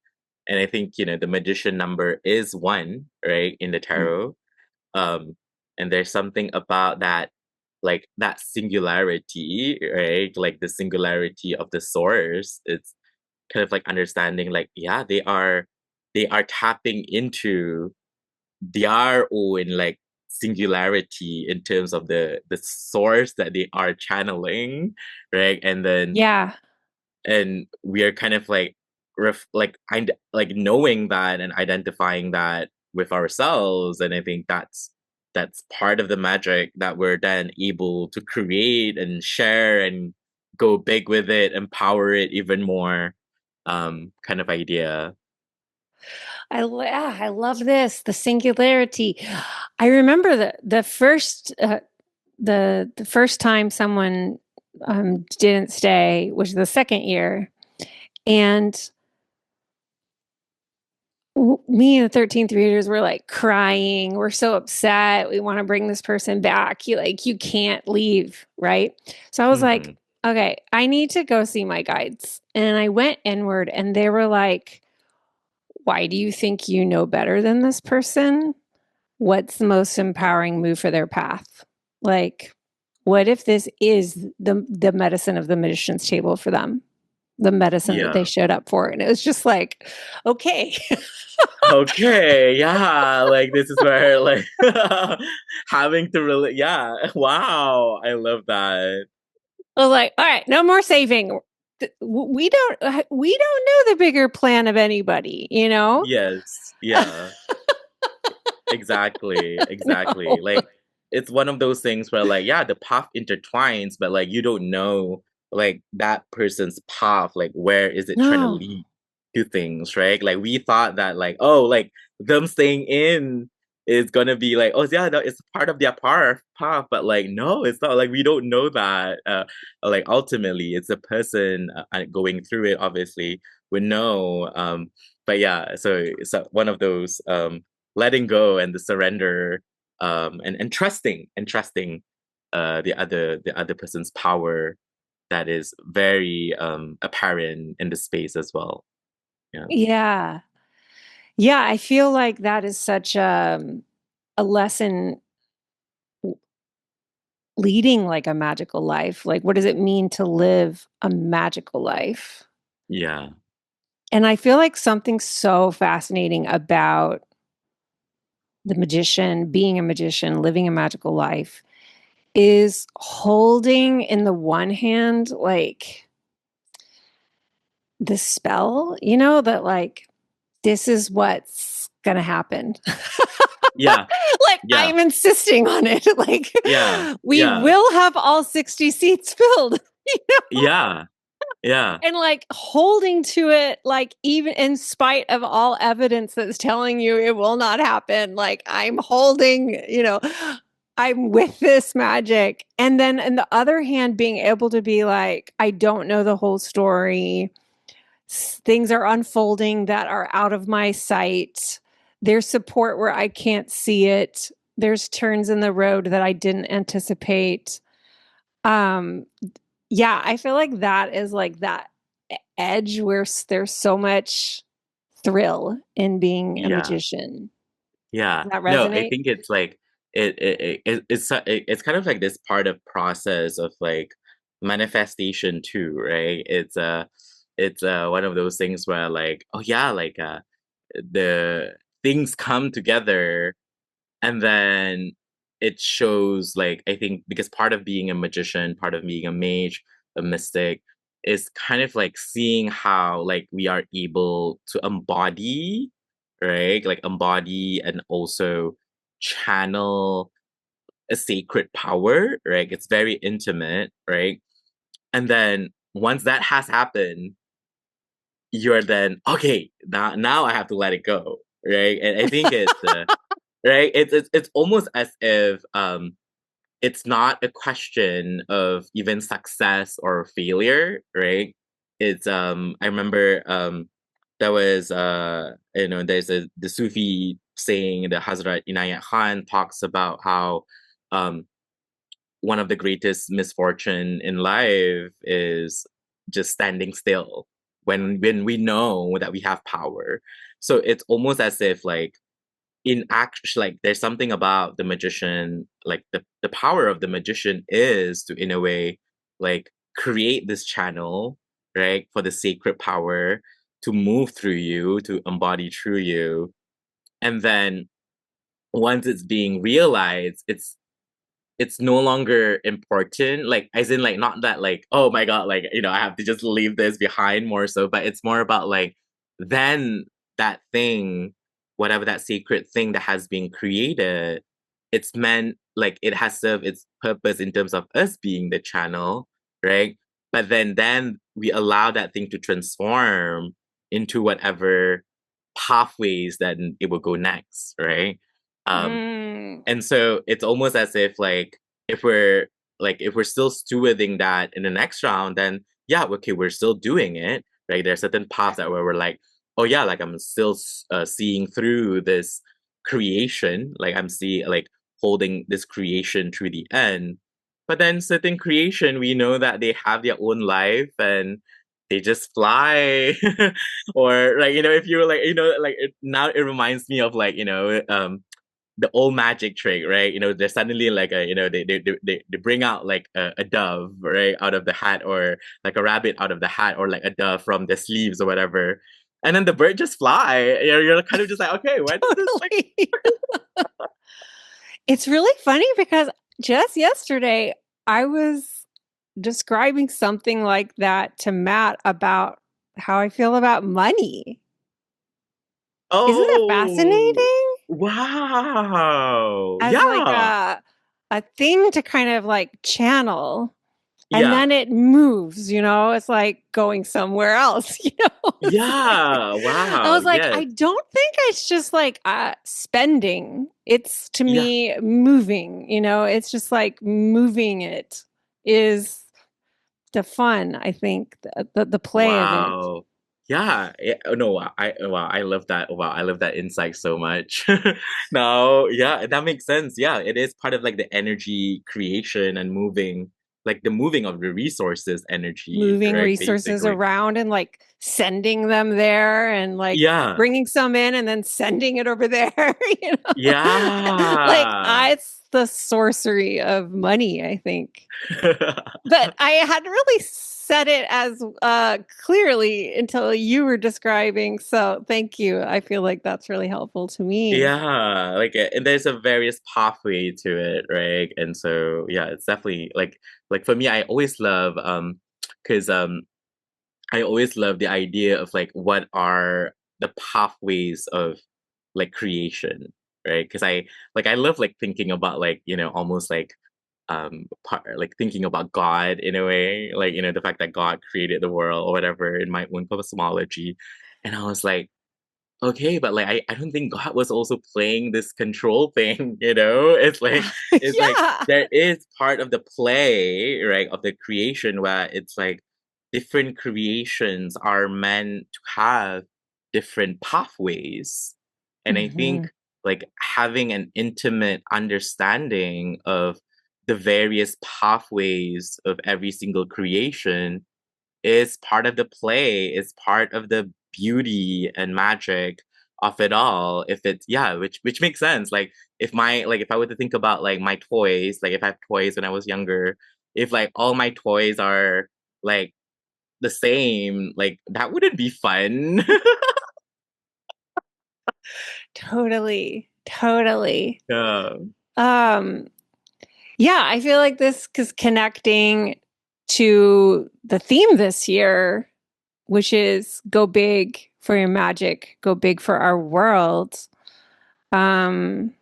and I think, the magician number is one, right, in the Mm. tarot. Um, and there's something about that, like that singularity, right? Like the singularity of the source. It's kind of like understanding, like, yeah, they are tapping into their own like singularity in terms of the source that they are channeling, right? And then Yeah. and we are kind of like like like knowing that and identifying that with ourselves, and I think that's part of the magic that we're then able to create and share and go big with it, empower it even more, kind of idea. I love this, the singularity. I remember the first time someone didn't stay, which is the second year, and me and the 13th readers were like crying. We're so upset. We want to bring this person back. You can't leave, right? So I was like, hmm okay, I need to go see my guides. And I went inward and they were like, why do you think you know better than this person? What's the most empowering move for their path? Like, what if this is the medicine of the magician's table for them? The medicine that they yeah. showed up for. And it was just like, okay. Okay, yeah, like this is where like having to really, yeah, wow, I love that. I was like, all right, no more saving. We don't know the bigger plan of anybody, you know? Yes, yeah. Exactly, exactly. No. Like it's one of those things where like yeah, the path intertwines, but like you don't know like that person's path, like where is it trying to No. lead to things, right? Like we thought that like oh, like them staying in is gonna be like oh yeah, that it's part of their path, but like no, it's not. Like we don't know that. Like ultimately, it's a person going through it. Obviously, we know. But yeah, so it's one of those letting go and the surrender and trusting the other person's power that is very apparent in the space as well. Yeah. Yeah. Yeah, I feel like that is such a lesson leading like a magical life. Like, what does it mean to live a magical life? Yeah. And I feel like something so fascinating about the magician, being a magician, living a magical life is holding in the one hand, like the spell, that like, this is what's going to happen. Yeah. Like, Yeah. I'm insisting on it. Like, Yeah. we Yeah. will have all 60 seats filled. Yeah. Yeah. And like holding to it, like even in spite of all evidence that's telling you it will not happen, like I'm holding, I'm with this magic. And then on the other hand, being able to be like, I don't know the whole story. Things are unfolding that are out of my sight. There's support where I can't see it. There's turns in the road that I didn't anticipate. Um, yeah, I feel like that is like that edge where there's so much thrill in being a Yeah. magician. Yeah. Does that No, I resonate? think it's like it's kind of like this part of process of like manifestation too, right? It's one of those things where like oh yeah, like the things come together and then it shows like I think because part of being a magician, part of being a mage, a mystic is kind of like seeing how like we are able to embody, right? Like embody and also channel a sacred power, right? It's very intimate, right? And then once that has happened, you're then okay, now I have to let it go, right? And I think it's right? It's almost as if it's not a question of even success or failure, right? It's I remember there was there's the Sufi saying the Hazrat Inayat Khan talks about how um one of the greatest misfortune in life is just standing still when we know that we have power. So it's almost as if like in act like there's something about the magician like the power of the magician is to in a way like create this channel right for the sacred power to move through you to embody through you and then once it's being realized it's no longer important like as in like not that like oh my god like I have to just leave this behind more so but it's more about like then that thing whatever that sacred thing that has been created it's meant like it has served its purpose in terms of us being the channel right but then we allow that thing to transform into whatever pathways that it will go next right um Mm. and so it's almost as if if we're if we're still stewarding that in the next round, then yeah, okay, we're still doing it. Right? There are certain paths that where we're like, oh yeah, like I'm still seeing through this creation, like I'm seeing holding this creation through the end. But then certain creation, we know that they have their own life and they just fly, or if you're now it reminds me of the old magic trick, right? There's suddenly like they bring out like a dove, right, out of the hat, or like a rabbit out of the hat, or like a dove from the sleeves or whatever. And then the bird just fly. You're kind of just like, okay, where did this like Totally. It's really funny because just yesterday I was describing something like that to Matt about how I feel about money. Isn't that Oh, fascinating? wow. As like Yeah. a thing to kind of like channel, and Yeah. then it moves, it's like going somewhere else, It's like Yeah. I Wow. was like, Yes. I don't think it's just like spending. It's to Yeah. me moving, it's just like moving it is the fun, I think, the play of it. Wow. Yeah. No, wow, I love that. Wow, I love that insight so much. No, yeah, that makes sense. Yeah, it is part of like the energy creation and moving, like the moving of the resources energy, Moving right? resources Basically. around and like sending them there and like Yeah. bringing some in and then sending it over there, you know? Like Yeah. it's the sorcery of money, I think. But I hadn't really said it as clearly until you were describing. So thank you. I feel like that's really helpful to me. Yeah, like and there's a various pathway to it, right? And so yeah, it's definitely like for me, I always love because I always love the idea of like what are the pathways of like creation, right? Because I love like thinking about like almost like like thinking about God in a way, like the fact that God created the world or whatever in my own cosmology, and I was like, okay, but like I don't think God was also playing this control thing, you know? It's like Yeah. there is part of the play, right, of the creation where it's like different creations are meant to have different pathways. And I Hmm. think like having an intimate understanding of the various pathways of every single creation is part of the play, is part of the beauty and magic of it all. If it's yeah, which makes sense. Like if I were to think about like my toys, like if I have toys when I was younger, if like all my toys are like the same, like that wouldn't be fun. Totally. Totally. Yeah. Um, yeah, I feel like this is connecting to the theme this year, which is go big for your magic, go big for our world. Um,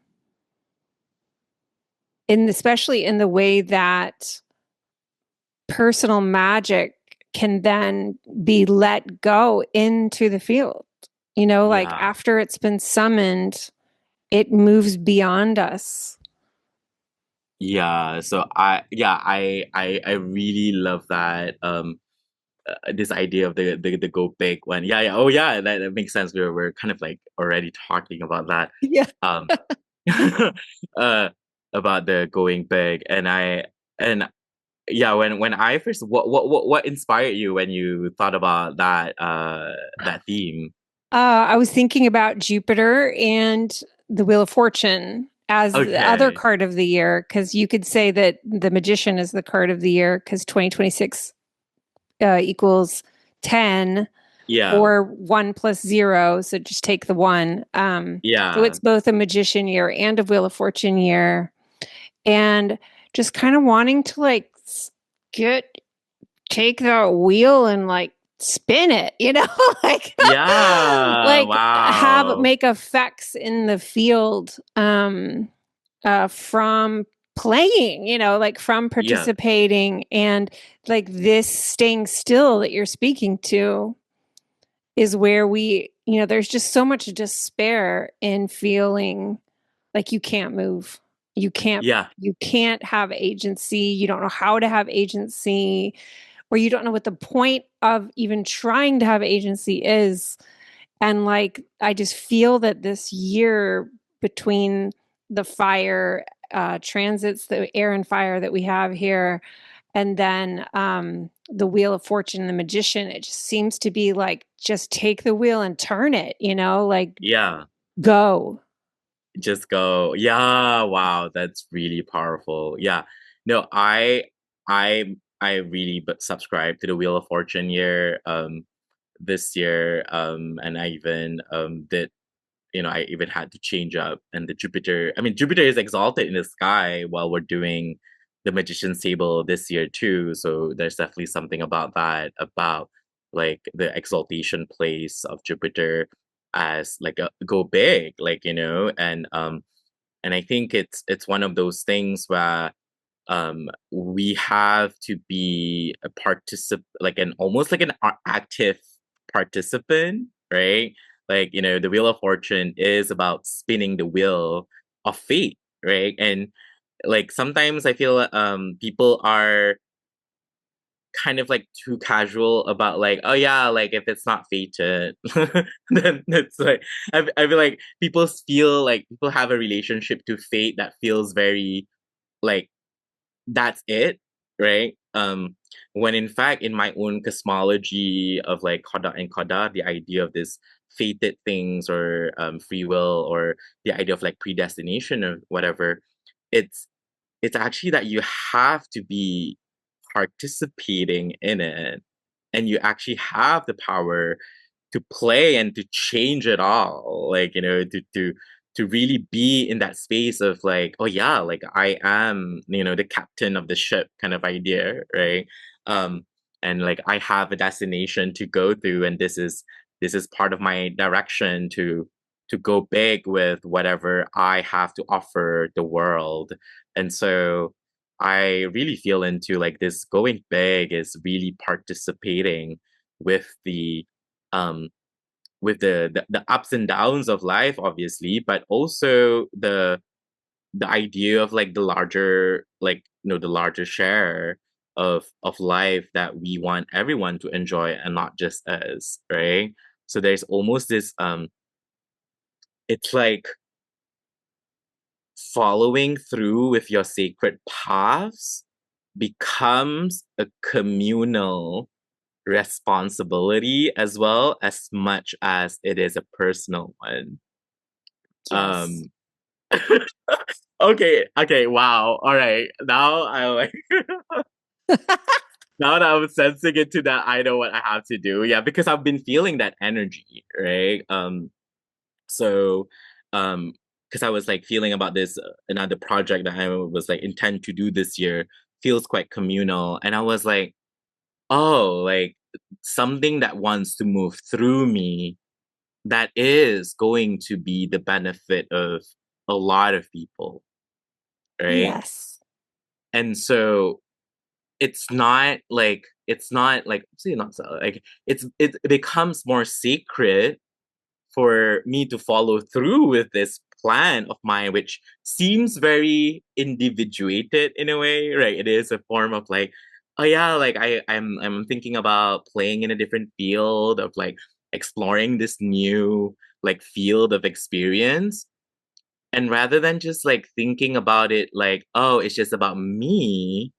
especially in the way that personal magic can then be let go into the field. Like Yeah. after it's been summoned, it moves beyond us. Yeah. So I really love that. This idea of the go big one. Yeah, yeah. Oh yeah, that makes sense. We're kind of like already talking about that. Yeah. Um uh about the going big and yeah, when I first what inspired you when you thought about that theme? I was thinking about Jupiter and the Wheel of Fortune as the other Okay. card of the year, because you could say that the Magician is the card of the year because 2026 equals 10 Yeah. or 1 plus 0. So just take the one. So Yeah. it's both a Magician year and a Wheel of Fortune year. And just kind of wanting to like get take that wheel and like spin it, like Yeah. like have Wow. make effects in the field from playing, like from Yeah. participating, and like this staying still that you're speaking to is where there's just so much despair in feeling like you can't move. You can't Yeah. you can't have agency. You don't know how to have agency, or you don't know what the point of even trying to have agency is. And like I just feel that this year between the fire transits, the air and fire that we have here, and then the wheel of fortune and the magician, it just seems to be like just take the wheel and turn it, like Yeah. go. Just go. Yeah, wow, that's really powerful. Yeah. No, I really but subscribe to the Wheel of Fortune year this year and I even did I even had to change up and the Jupiter. I mean Jupiter is exalted in the sky while we're doing the Magician's Table this year too. So there's definitely something about that, about like the exaltation place of Jupiter as like a go big, like, and I think it's one of those things where we have to be a participant, like an almost like an active participant, right? Like, the Wheel of Fortune is about spinning the wheel of fate, right? And like sometimes I feel people are kind of like too casual about like, oh yeah, like if it's not fated, then it's like I feel like people have a relationship to fate that feels very like that's it, right? When in fact, in my own cosmology of like Koda and Koda, the idea of this fated things or free will or the idea of like predestination or whatever, it's it's actually that you have to be participating in it and you actually have the power to play and to change it all, like, to really be in that space of like, oh yeah, like I am, the captain of the ship kind of idea, right? um and like I have a destination to go through, and this is part of my direction to go big with whatever I have to offer the world. And so I really feel into like this going big is really participating with the um the ups and downs of life, obviously, but also the idea of like the larger, like, the larger share of life that we want everyone to enjoy and not just us, right? So there's almost this it's like following through with your sacred paths becomes a communal responsibility as well as much as it is a personal one. Yes. Um okay, wow. All right. Now I like now that I'm sensing into that, I know what I have to do. Yeah, because I've been feeling that energy, right? So because I was like feeling about this another project that I was like intend to do this year feels quite communal. And I was like, oh, like something that wants to move through me that is going to be the benefit of a lot of people, right? Yes. And so it's not like see not so like it becomes more sacred for me to follow through with this plan of mine, which seems very individuated in a way, right? It is a form of like, oh yeah, like I'm thinking about playing in a different field of like exploring this new like field of experience. And rather than just like thinking about it like, oh, it's just about me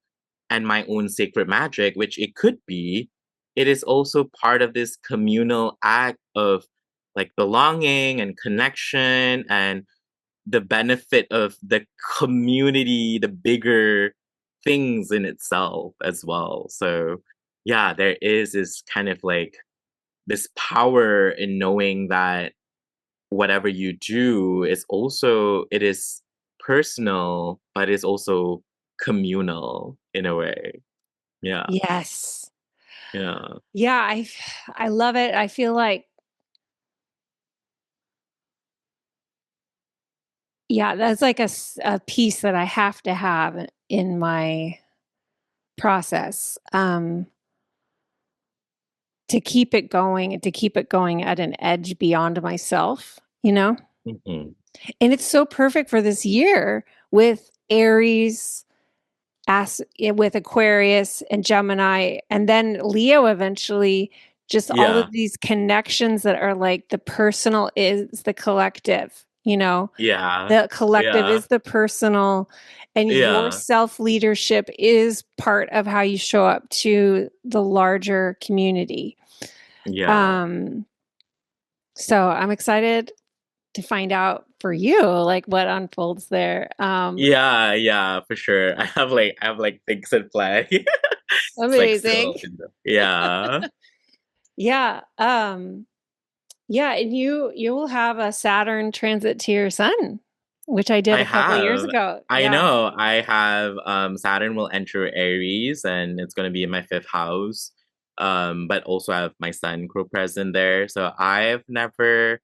and my own sacred magic, which it could be, it is also part of this communal act of like belonging and connection and the benefit of the community, the bigger things in itself as well. So, yeah, there is this kind of like this power in knowing that whatever you do is also, it is personal, but it's also communal in a way. Yeah. Yes. Yeah. Yeah, I love it. I feel like yeah, that's like a piece that I have to have in my process to keep it going and to keep it going at an edge beyond myself, you know? Mhm. And it's so perfect for this year with Aries, with Aquarius and Gemini, and then Leo eventually. Just all of Yeah. these connections that are like the personal is the collective, you know? Yeah. The collective Yeah. is the personal, and your Yeah. self leadership is part of how you show up to the larger community. Yeah. Um, so I'm excited to find out for you like what unfolds there. Yeah, yeah, for sure. I have like things in play. It's like Amazing. still in the yeah. Yeah. Yeah, and you will have a Saturn transit to your sun. which I did I a couple of years have. ago. I Yeah. know. I have Saturn will enter Aries and it's gonna be in my fifth house. But also I have my Sun co-present there. So I've never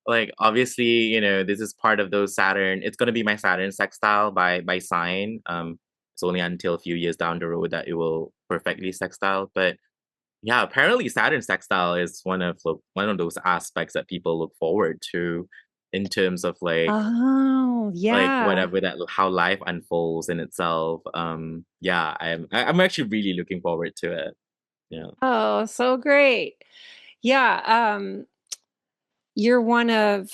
like obviously, this is part of those Saturn. It's gonna be my Saturn sextile by sign. It's only until a few years down the road that it will perfectly sextile. But yeah, apparently Saturn sextile is one of those aspects that people look forward to in terms of Oh, like yeah. whatever that how life unfolds in itself. Yeah, I'm actually really looking forward to it. Yeah. Oh, so great. Yeah. You're one of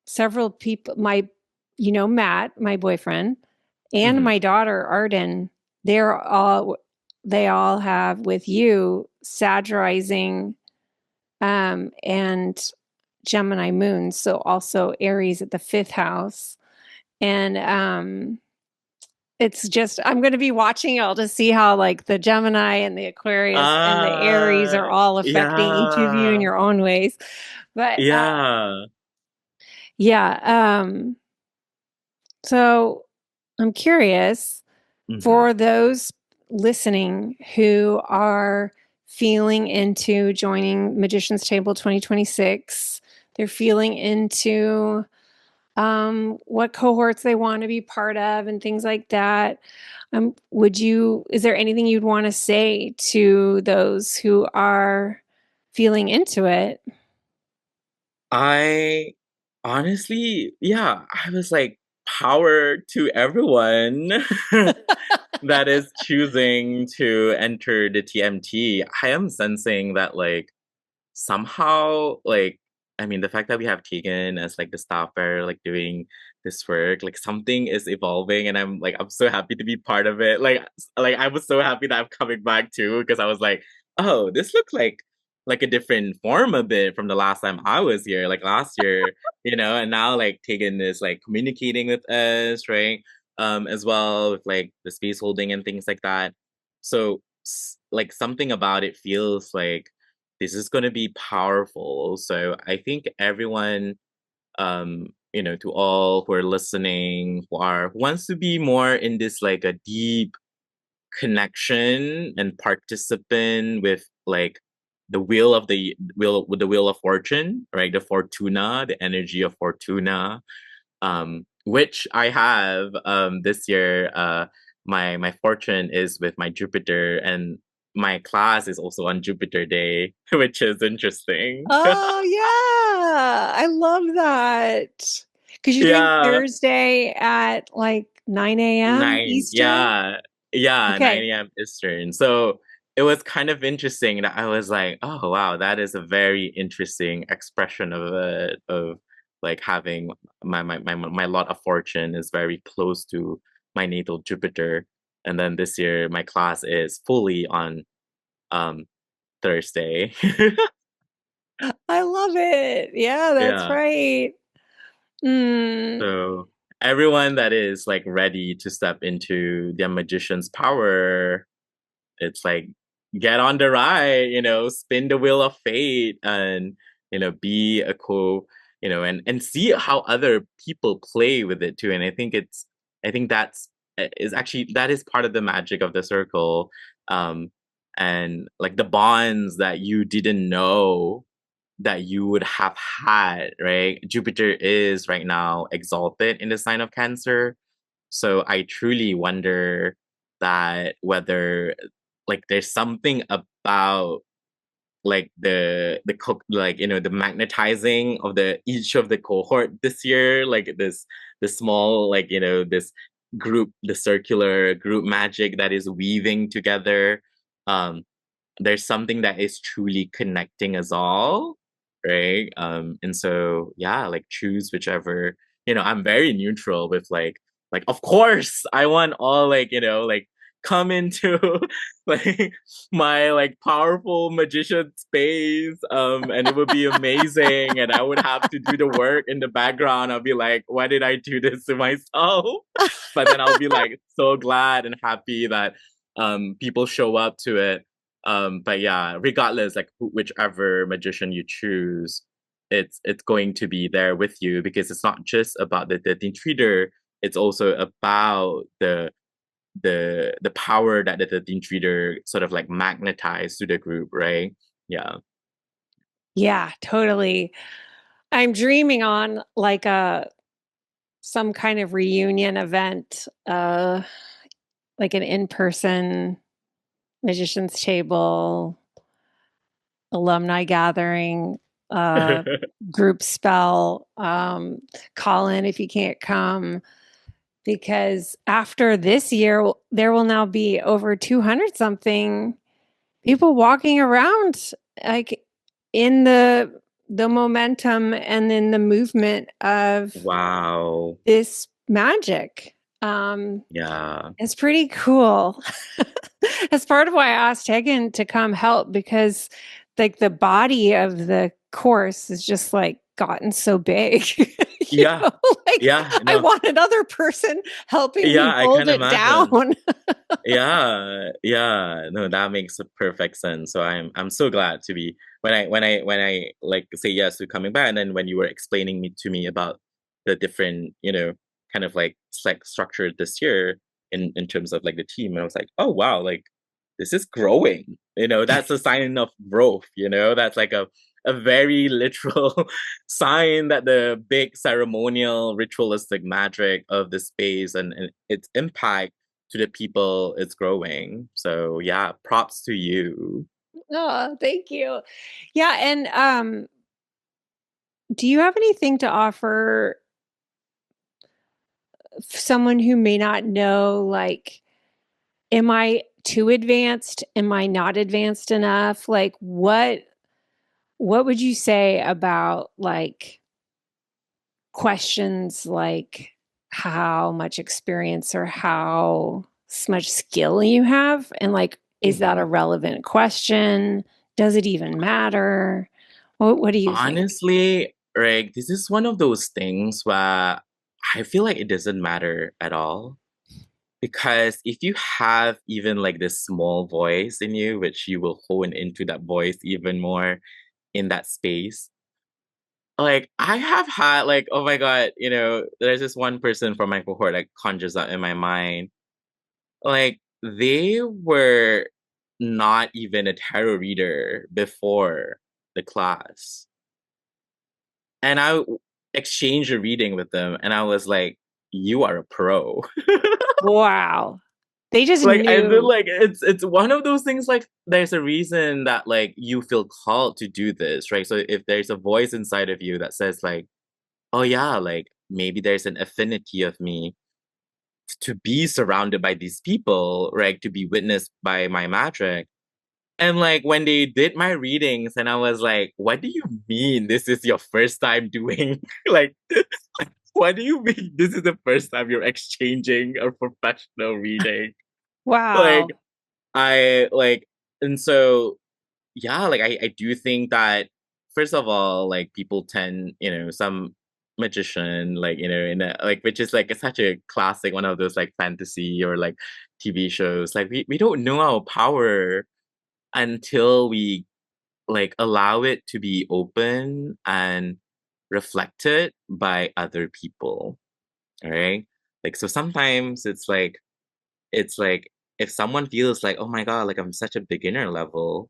several people, Matt, my boyfriend, and Hmm. my daughter, Arden, they're all, they all have with you satirizing, and Gemini moon. So also Aries at the fifth house. And, it's just I'm going to be watching all to see how like the Gemini and the Aquarius and the Aries Uh are all affecting each of you in yeah. your own ways. But Yeah. yeah, so I'm curious Hmm. for those listening who are feeling into joining Magician's Table 2026, they're feeling into what cohorts they want to be part of and things like that. Is there anything you'd want to say to those who are feeling into it? I honestly, yeah, I was like, power to everyone that is choosing to enter the TMT. I am sensing that somehow I mean the fact that we have Tegan as like the staffer like doing this work, like something is evolving and I'm so happy to be part of it. Like I was so happy that I'm coming back too because I was like, oh, this looks like a different form a bit from the last time I was here, like last year, and now like Tegan is like communicating with us, right? As well with like the space holding and things like that. So like something about it feels like this is going to be powerful. So I think everyone, to all who are listening, who wants to be more in this like a deep connection and participant with like the wheel of fortune, right? The Fortuna, the energy of Fortuna, which I have this year. My fortune is with my Jupiter, and my class is also on Jupiter Day, which is interesting. Oh, yeah. I love that. Because you're doing Yeah, Thursday at like 9 a.m. nine. Eastern. Yeah, Okay. 9 a.m. Eastern. So it was kind of interesting that I was like, oh wow, that is a very interesting expression of like having my lot of fortune is very close to my natal Jupiter. And then this year my class is fully on um Thursday. I love it. Yeah, that's Yeah. right. Mm. So everyone that is like ready to step into their magician's power, it's like get on the ride, spin the wheel of fate and be a and see how other people play with it too. And I think that is part of the magic of the circle. Um and like the bonds that you didn't know that you would have had, right? Jupiter is right now exalted in the sign of Cancer. So I truly wonder that whether like there's something about like the magnetizing of the each of the cohort this year, like this small this group, the circular group magic that is weaving together. Um there's something that is truly connecting us all, right? And so yeah, like choose whichever, I'm very neutral with like of course I want all like come into like my like powerful magician space, and it would be amazing and I would have to do the work in the background. I'll be like, why did I do this to myself? But then I'll be like so glad and happy that people show up to it. But yeah, regardless, like whichever magician you choose, it's going to be there with you because it's not just about the 13th reader, it's also about the power that the 13th reader sort of like magnetized to the group, right? Yeah. Yeah, totally. I'm dreaming on like a some kind of reunion event, like an in-person magician's table, alumni gathering, uh, group spell, call in if you can't come. Because after this year, there will now be over 200 something people walking around, like in the momentum and in the movement of Wow. this magic. Yeah. It's pretty cool. That's part of why I asked Tegan to come help because like the body of the course is just like gotten so big. you Yeah. know, like Yeah. I No. want another person helping Yeah, me I hold can it imagine. down. Yeah, yeah. No, that makes a perfect sense. So I'm so glad to be when I like say yes to coming back, and then when you were explaining me to me about the different, kind of like structure this year in terms of like the team, I was like, oh wow, like this is growing. That's a sign of growth, that's like a very literal sign that the big ceremonial ritualistic magic of the space and its impact to the people is growing. So yeah, props to you. Oh, thank you. Yeah, and do you have anything to offer someone who may not know, like, am I too advanced? Am I not advanced enough? Like, what would you say about like questions like how much experience or how much skill you have? And like, is that a Mhm. relevant question? Does it even matter? What do you think? Honestly, Rick, this is one of those things where I feel like it doesn't matter at all. Because if you have even like this small voice in you, which you will hone into that voice even more in that space, like I have had like, oh my God, there's this one person from my cohort that conjures up in my mind. Like they were not even a tarot reader before the class. And exchanged a reading with them and I was like, you are a pro. Wow. They just Like I feel knew. like it's one of those things like there's a reason that like you feel called to do this, right? So if there's a voice inside of you that says like, oh yeah, like maybe there's an affinity of me to be surrounded by these people, right? To be witnessed by my magic. And like when they did my readings and I was like, what do you mean this is your first time doing like what do you mean this is the first time you're exchanging a professional reading? Like Wow. I like, and so yeah, like I do think that first of all, like people tend, some magician, like in a, like which is like such a classic one of those like fantasy or like TV shows. Like we don't know our power until we like allow it to be open and reflected by other people. All right. Like so sometimes it's like if someone feels like, oh my God, like I'm such a beginner level,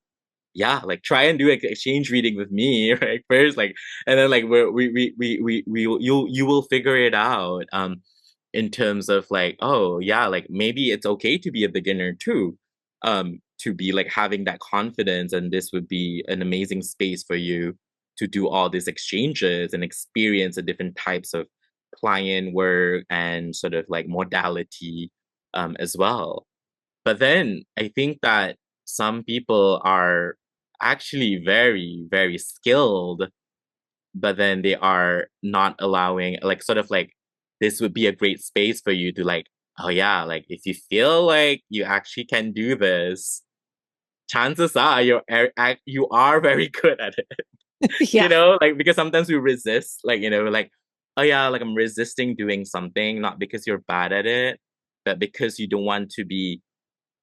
yeah, like try and do like exchange reading with me, right? First, like, and then like you will figure it out. In terms of like, oh yeah, like maybe it's okay to be a beginner too. To be like having that confidence, and this would be an amazing space for you to do all these exchanges and experience the different types of client work and sort of like modality as well. But then I think that some people are actually very, very skilled, but then they are not allowing, like, sort of like, this would be a great space for you to, like, oh, yeah, like, if you feel like you actually can do this, chances are you are very good at it, Yeah. like, because sometimes we resist, like, like, oh, yeah, like, I'm resisting doing something, not because you're bad at it, but because you don't want to be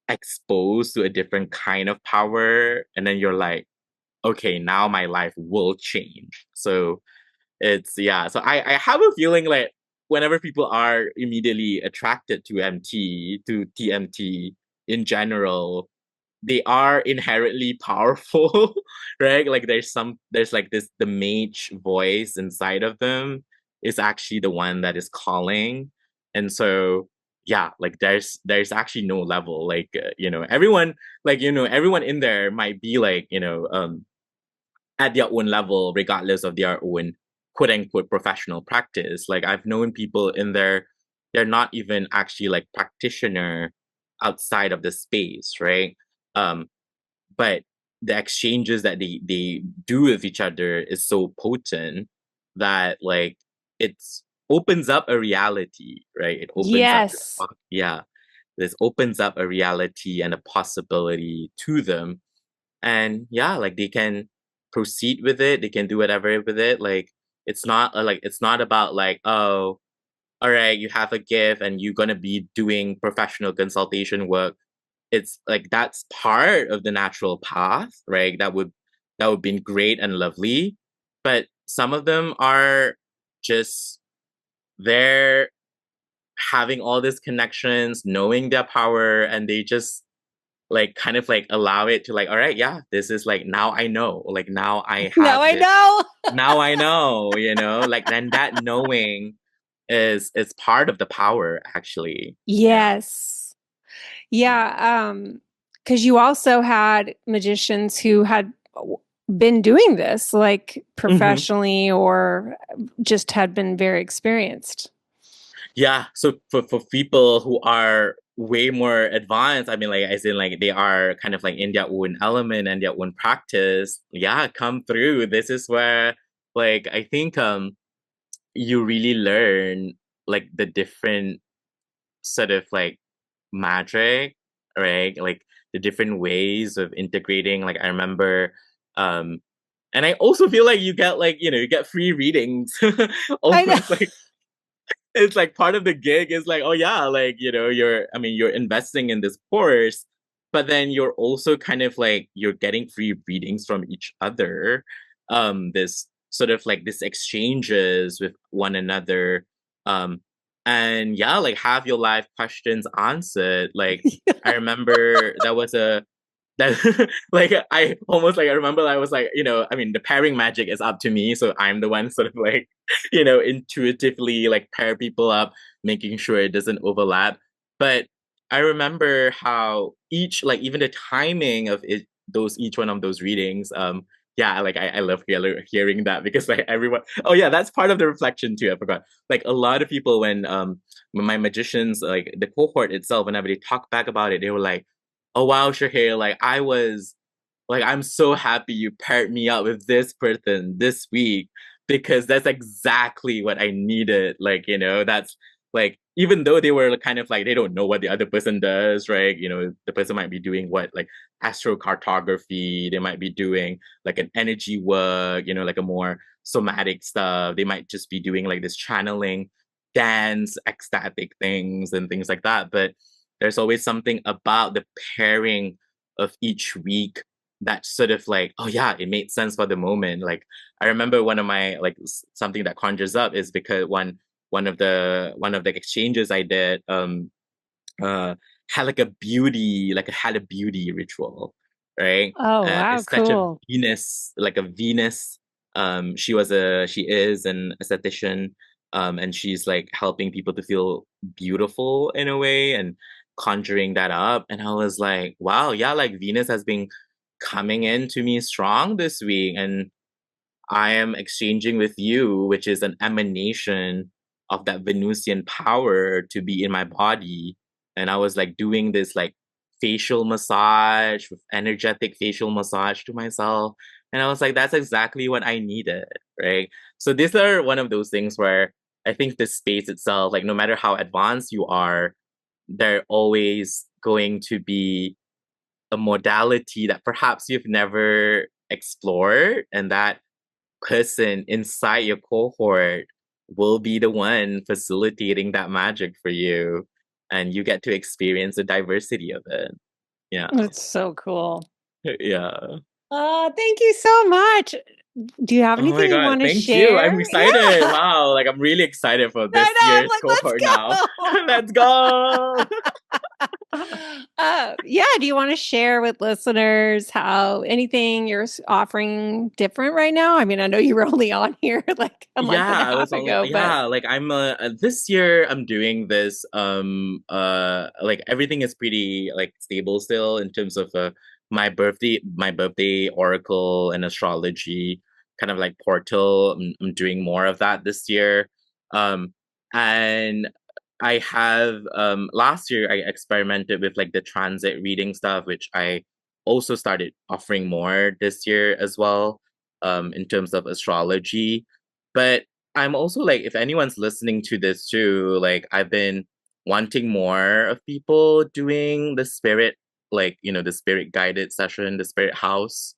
exposed to a different kind of power and then you're like, okay, now my life will change. So it's yeah. So I have a feeling like whenever people are immediately attracted to MT, to TMT in general, they are inherently powerful, right? Like there's like this the mage voice inside of them is actually the one that is calling. And so yeah, like there's actually no level. Like everyone everyone in there might be like, at their own level, regardless of their own quote unquote professional practice. Like I've known people in there, they're not even actually like practitioner outside of the space, right? Um, but the exchanges that they do with each other is so potent that like it's opens up a reality, right? It opens up Yes. yeah, this opens up a reality and a possibility to them. And yeah, like they can proceed with it, they can do whatever with it. Like it's not about like, oh, all right, you have a gift and you're gonna be doing professional consultation work. It's like that's part of the natural path, right? That would be great and lovely. But some of them are just there having all these connections, knowing their power, and they just like kind of like allow it to like, all right, yeah, this is like now I know. Like now I Now have I this. know. Now I know, like then that knowing is part of the power actually. Yeah. Yes. Yeah. Because you also had magicians who had been doing this like Hmm. professionally or just had been very experienced. Yeah. So for people who are way more advanced, I mean like as in like they are kind of like in their own element and their own practice, yeah, come through. This is where like I think you really learn like the different sort of like magic, right? Like the different ways of integrating. Like I remember, um, and I also feel like you get like, you get free readings I know. almost like it's like part of the gig is like, oh yeah, like, you're investing in this course, but then you're also kind of like you're getting free readings from each other. This sort of like this exchanges with one another. Um, and yeah, like have your life questions answered. Like I remember that was a that like I almost like I remember I was like, I mean the pairing magic is up to me. So I'm the one sort of like, intuitively like pair people up, making sure it doesn't overlap. But I remember how each like even the timing of it those each one of those readings, yeah, like I love hearing that because like everyone oh yeah, that's part of the reflection too. I forgot. Like a lot of people when my magicians, like the cohort itself, whenever they talk back about it, they were like, oh wow, Shahir, like I'm so happy you paired me up with this person this week because that's exactly what I needed. Like, that's like even though they were kind of like they don't know what the other person does, right? The person might be doing what like astrocartography, they might be doing like an energy work, like a more somatic stuff. They might just be doing like this channeling, dance, ecstatic things and things like that. But there's always something about the pairing of each week that sort of like, oh yeah, it made sense for the moment. Like I remember one of my like something that conjures up is because one of the exchanges I did uh had like a beauty ritual, right? Oh, wow, It's such a cool. Venus. She is an esthetician, and she's like helping people to feel beautiful in a way and conjuring that up. And I was like, wow, yeah, like Venus has been coming in to me strong this week, and I am exchanging with you, which is an emanation of that Venusian power to be in my body. And I was like doing this like facial massage with energetic facial massage to myself. And I was like, that's exactly what I needed. Right. So these are one of those things where I think the space itself, like no matter how advanced you are, they're always going to be a modality that perhaps you've never explored, and that person inside your cohort will be the one facilitating that magic for you, and you get to experience the diversity of it. Yeah. It's so cool. Yeah. Thank you so much. Do you have Oh my anything you God, want to thank you. share? I'm excited. Yeah. Wow, like I'm really excited for I this year's cohort know. now. I'm like, let's Let's go. go. Yeah. Do you want to share with listeners how anything you're offering different right now? I mean, I know you were only on here like a month and a Yeah, I half was only ago, but yeah, like I'm this year I'm doing this like everything is pretty like stable still in terms of my birthday oracle and astrology kind of like portal. I'm doing more of that this year. And I have last year I experimented with like the transit reading stuff, which I also started offering more this year as well, in terms of astrology. But I'm also like, if anyone's listening to this too, like I've been wanting more of people doing the spirit, like, the spirit guided session, the spirit house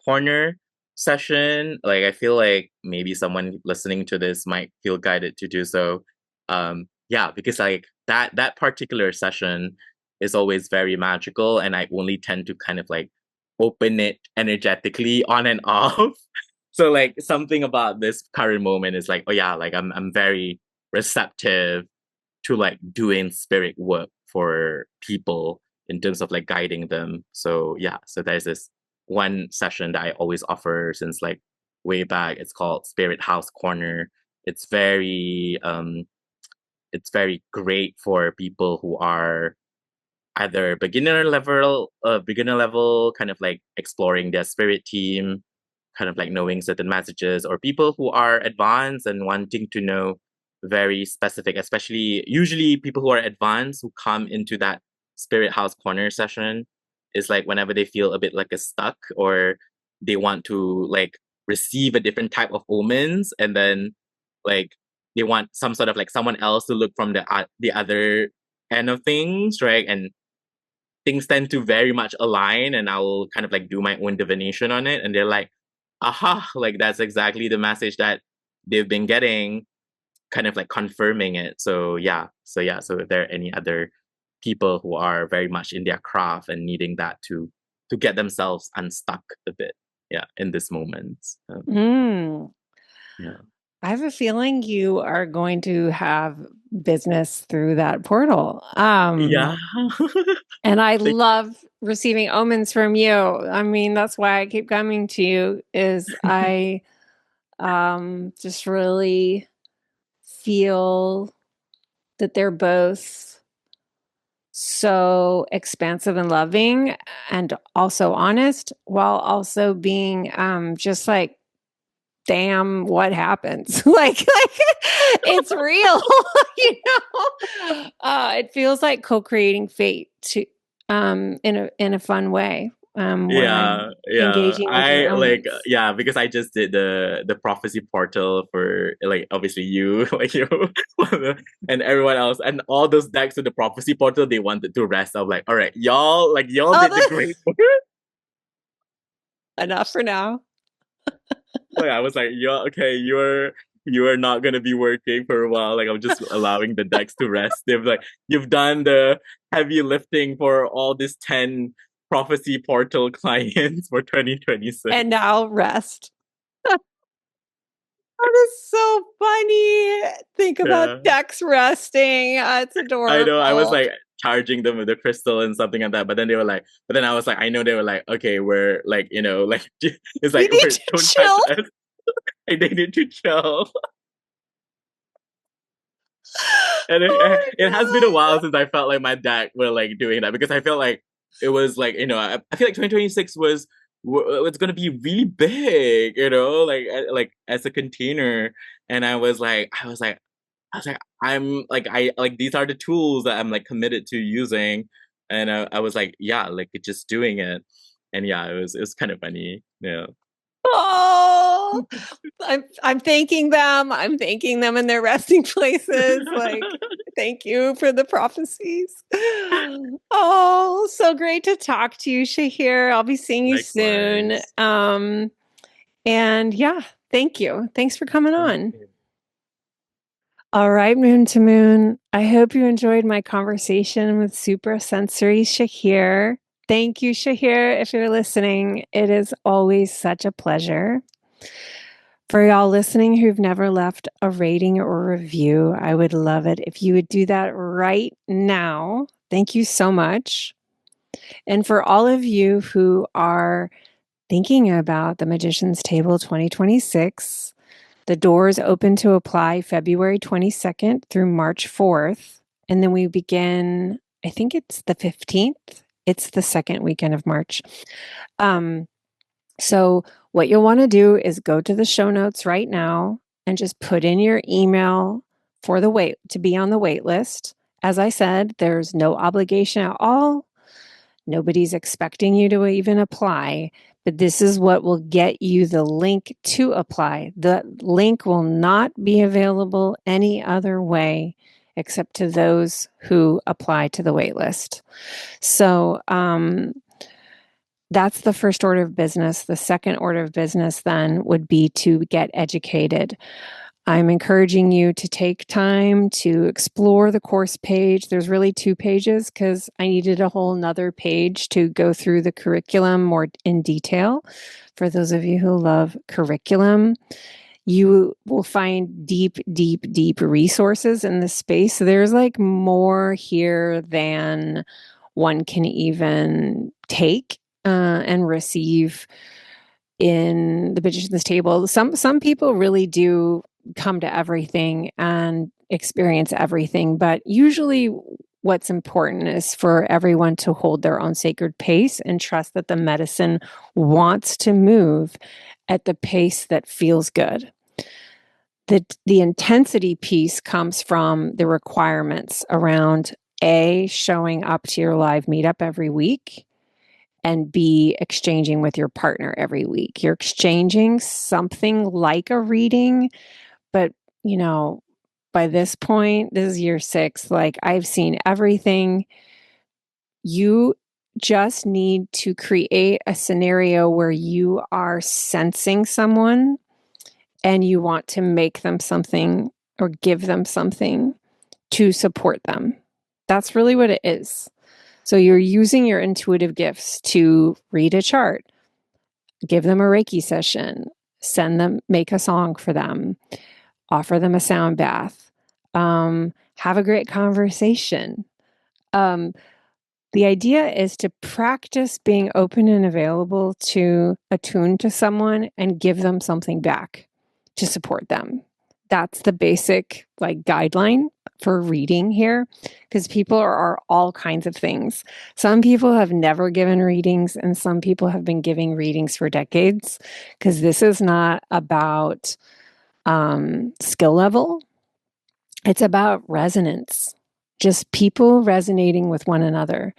corner session. Like I feel like maybe someone listening to this might feel guided to do so. Yeah, because like that particular session is always very magical, and I only tend to kind of like open it energetically on and off. So like something about this current moment is like, oh yeah, like I'm very receptive to like doing spirit work for people in terms of like guiding them. So yeah, so there's this one session that I always offer since like way back. It's called Spirit House Corner. It's very it's very great for people who are either beginner level, kind of like exploring their spirit team, kind of like knowing certain messages, or people who are advanced and wanting to know very specific, especially usually people who are advanced who come into that spirit house corner session is like whenever they feel a bit like a stuck, or they want to like receive a different type of omens, and then like they want some sort of like someone else to look from the other end of things, right? And things tend to very much align, and I will kind of like do my own divination on it, and they're like, aha, like that's exactly the message that they've been getting, kind of like confirming it. So if there are any other people who are very much in their craft and needing that to get themselves unstuck a bit, yeah, in this moment. mm, Yeah. I have a feeling you are going to have business through that portal. Yeah. And I Like, love receiving omens from you. I mean, that's why I keep coming to you is I just really feel that they're both so expansive and loving and also honest while also being just like damn what happens like it's real it feels like co-creating fate to in a fun way when yeah, I'm yeah. engaging with your I like omens. yeah, because I just did the prophecy portal for like obviously you, like you and everyone else, and all those decks to the prophecy portal they wanted to rest. I'm like, all right, y'all Oh, did the great work. enough for now. Like I was like, yeah, okay, you are not gonna be working for a while. Like I'm just allowing the decks to rest. They've like you've done the heavy lifting for all these 10 prophecy portal clients for 2026. And now rest. That is so funny. Think about Yeah. Dex resting. It's I know. I was adorable. like charging them with the crystal and something like that, but then they were like, but then I was like, I know they were like, okay, we're like, like it's We like, need to don't touch chill. us. Like, they need to chill. And Oh it has been a while since I felt like my dad were like doing that, because I felt like it was like I feel like 2026 was it's gonna be really big, like as a container, and I was like I'm like I like these are the tools that I'm like committed to using, and I was like yeah, like just doing it, and yeah, it was kind of funny, yeah. Oh, I'm thanking them. I'm thanking them in their resting places. Like, thank you for the prophecies. Oh, so great to talk to you, Shahir. I'll be seeing you soon. Likewise. And yeah, thank you. Thanks for coming Thank on. you. All right, Moon to Moon. I hope you enjoyed my conversation with Suprasensory Shahir. Thank you, Shahir. If you're listening, it is always such a pleasure. For y'all listening who've never left a rating or review, I would love it if you would do that right now. Thank you so much. And for all of you who are thinking about the Magician's Table 2026, the doors open to apply February 22nd through March 4th. And then we begin, I think it's the 15th. It's the second weekend of March. So what you'll want to do is go to the show notes right now and just put in your email for the wait to be on the wait list. As I said, there's no obligation at all. Nobody's expecting you to even apply, but this is what will get you the link to apply. The link will not be available any other way except to those who apply to the wait list. So, that's the first order of business. The second order of business then would be to get educated. I'm encouraging you to take time to explore the course page. There's really 2 pages because I needed a whole nother page to go through the curriculum more in detail. For those of you who love curriculum, you will find deep, deep, deep resources in this space. So there's like more here than one can even take and receive in the Magician's Table. Some people really do come to everything and experience everything, but usually what's important is for everyone to hold their own sacred pace and trust that the medicine wants to move at the pace that feels good. The intensity piece comes from the requirements around A, showing up to your live meetup every week, and B, exchanging with your partner every week. You're exchanging something like a reading, but by this point, this is year 6, like I've seen everything. You just need to create a scenario where you are sensing someone and you want to make them something or give them something to support them. That's really what it is. So you're using your intuitive gifts to read a chart, give them a Reiki session, make a song for them, offer them a sound bath, have a great conversation. The idea is to practice being open and available to attune to someone and give them something back to support them. That's the basic guideline for reading here, because people are all kinds of things. Some people have never given readings, and some people have been giving readings for decades, because this is not about skill level. It's about resonance, just people resonating with one another.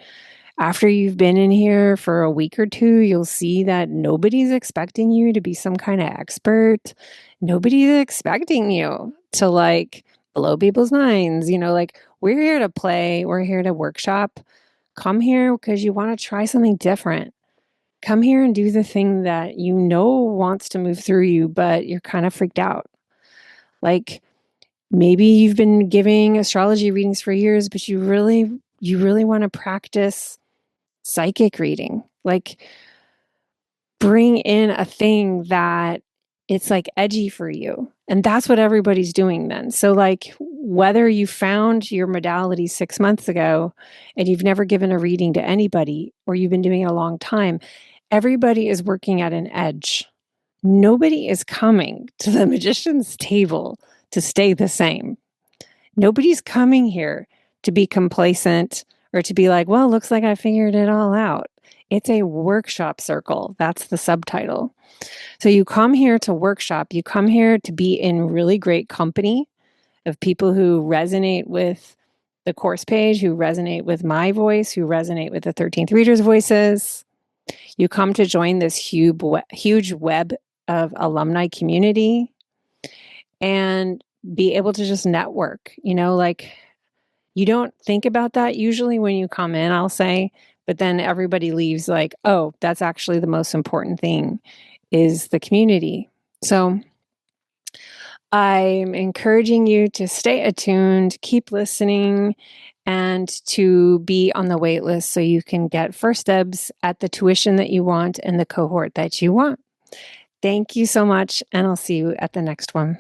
After you've been in here for a week or 2, you'll see that nobody's expecting you to be some kind of expert. Nobody's expecting you to blow people's minds. We're here to play, we're here to workshop. Come here because you want to try something different. Come here and do the thing that wants to move through you, but you're kind of freaked out. Maybe you've been giving astrology readings for years, but you really want to practice psychic reading. Bring in a thing that it's edgy for you. And that's what everybody's doing then. So whether you found your modality 6 months ago and you've never given a reading to anybody, or you've been doing it a long time, everybody is working at an edge. Nobody is coming to the Magician's Table to stay the same. Nobody's coming here to be complacent or to be like, well, looks like I figured it all out. It's a workshop circle. That's the subtitle. So you come here to workshop. You come here to be in really great company of people who resonate with the course page, who resonate with my voice, who resonate with the 13th Readers' voices. You come to join this huge web of alumni community and be able to just network. You don't think about that usually when you come in, I'll say, but then everybody leaves like, oh, that's actually the most important thing, is the community. So I'm encouraging you to stay attuned, keep listening, and to be on the wait list so you can get first dibs at the tuition that you want and the cohort that you want. Thank you so much, and I'll see you at the next one.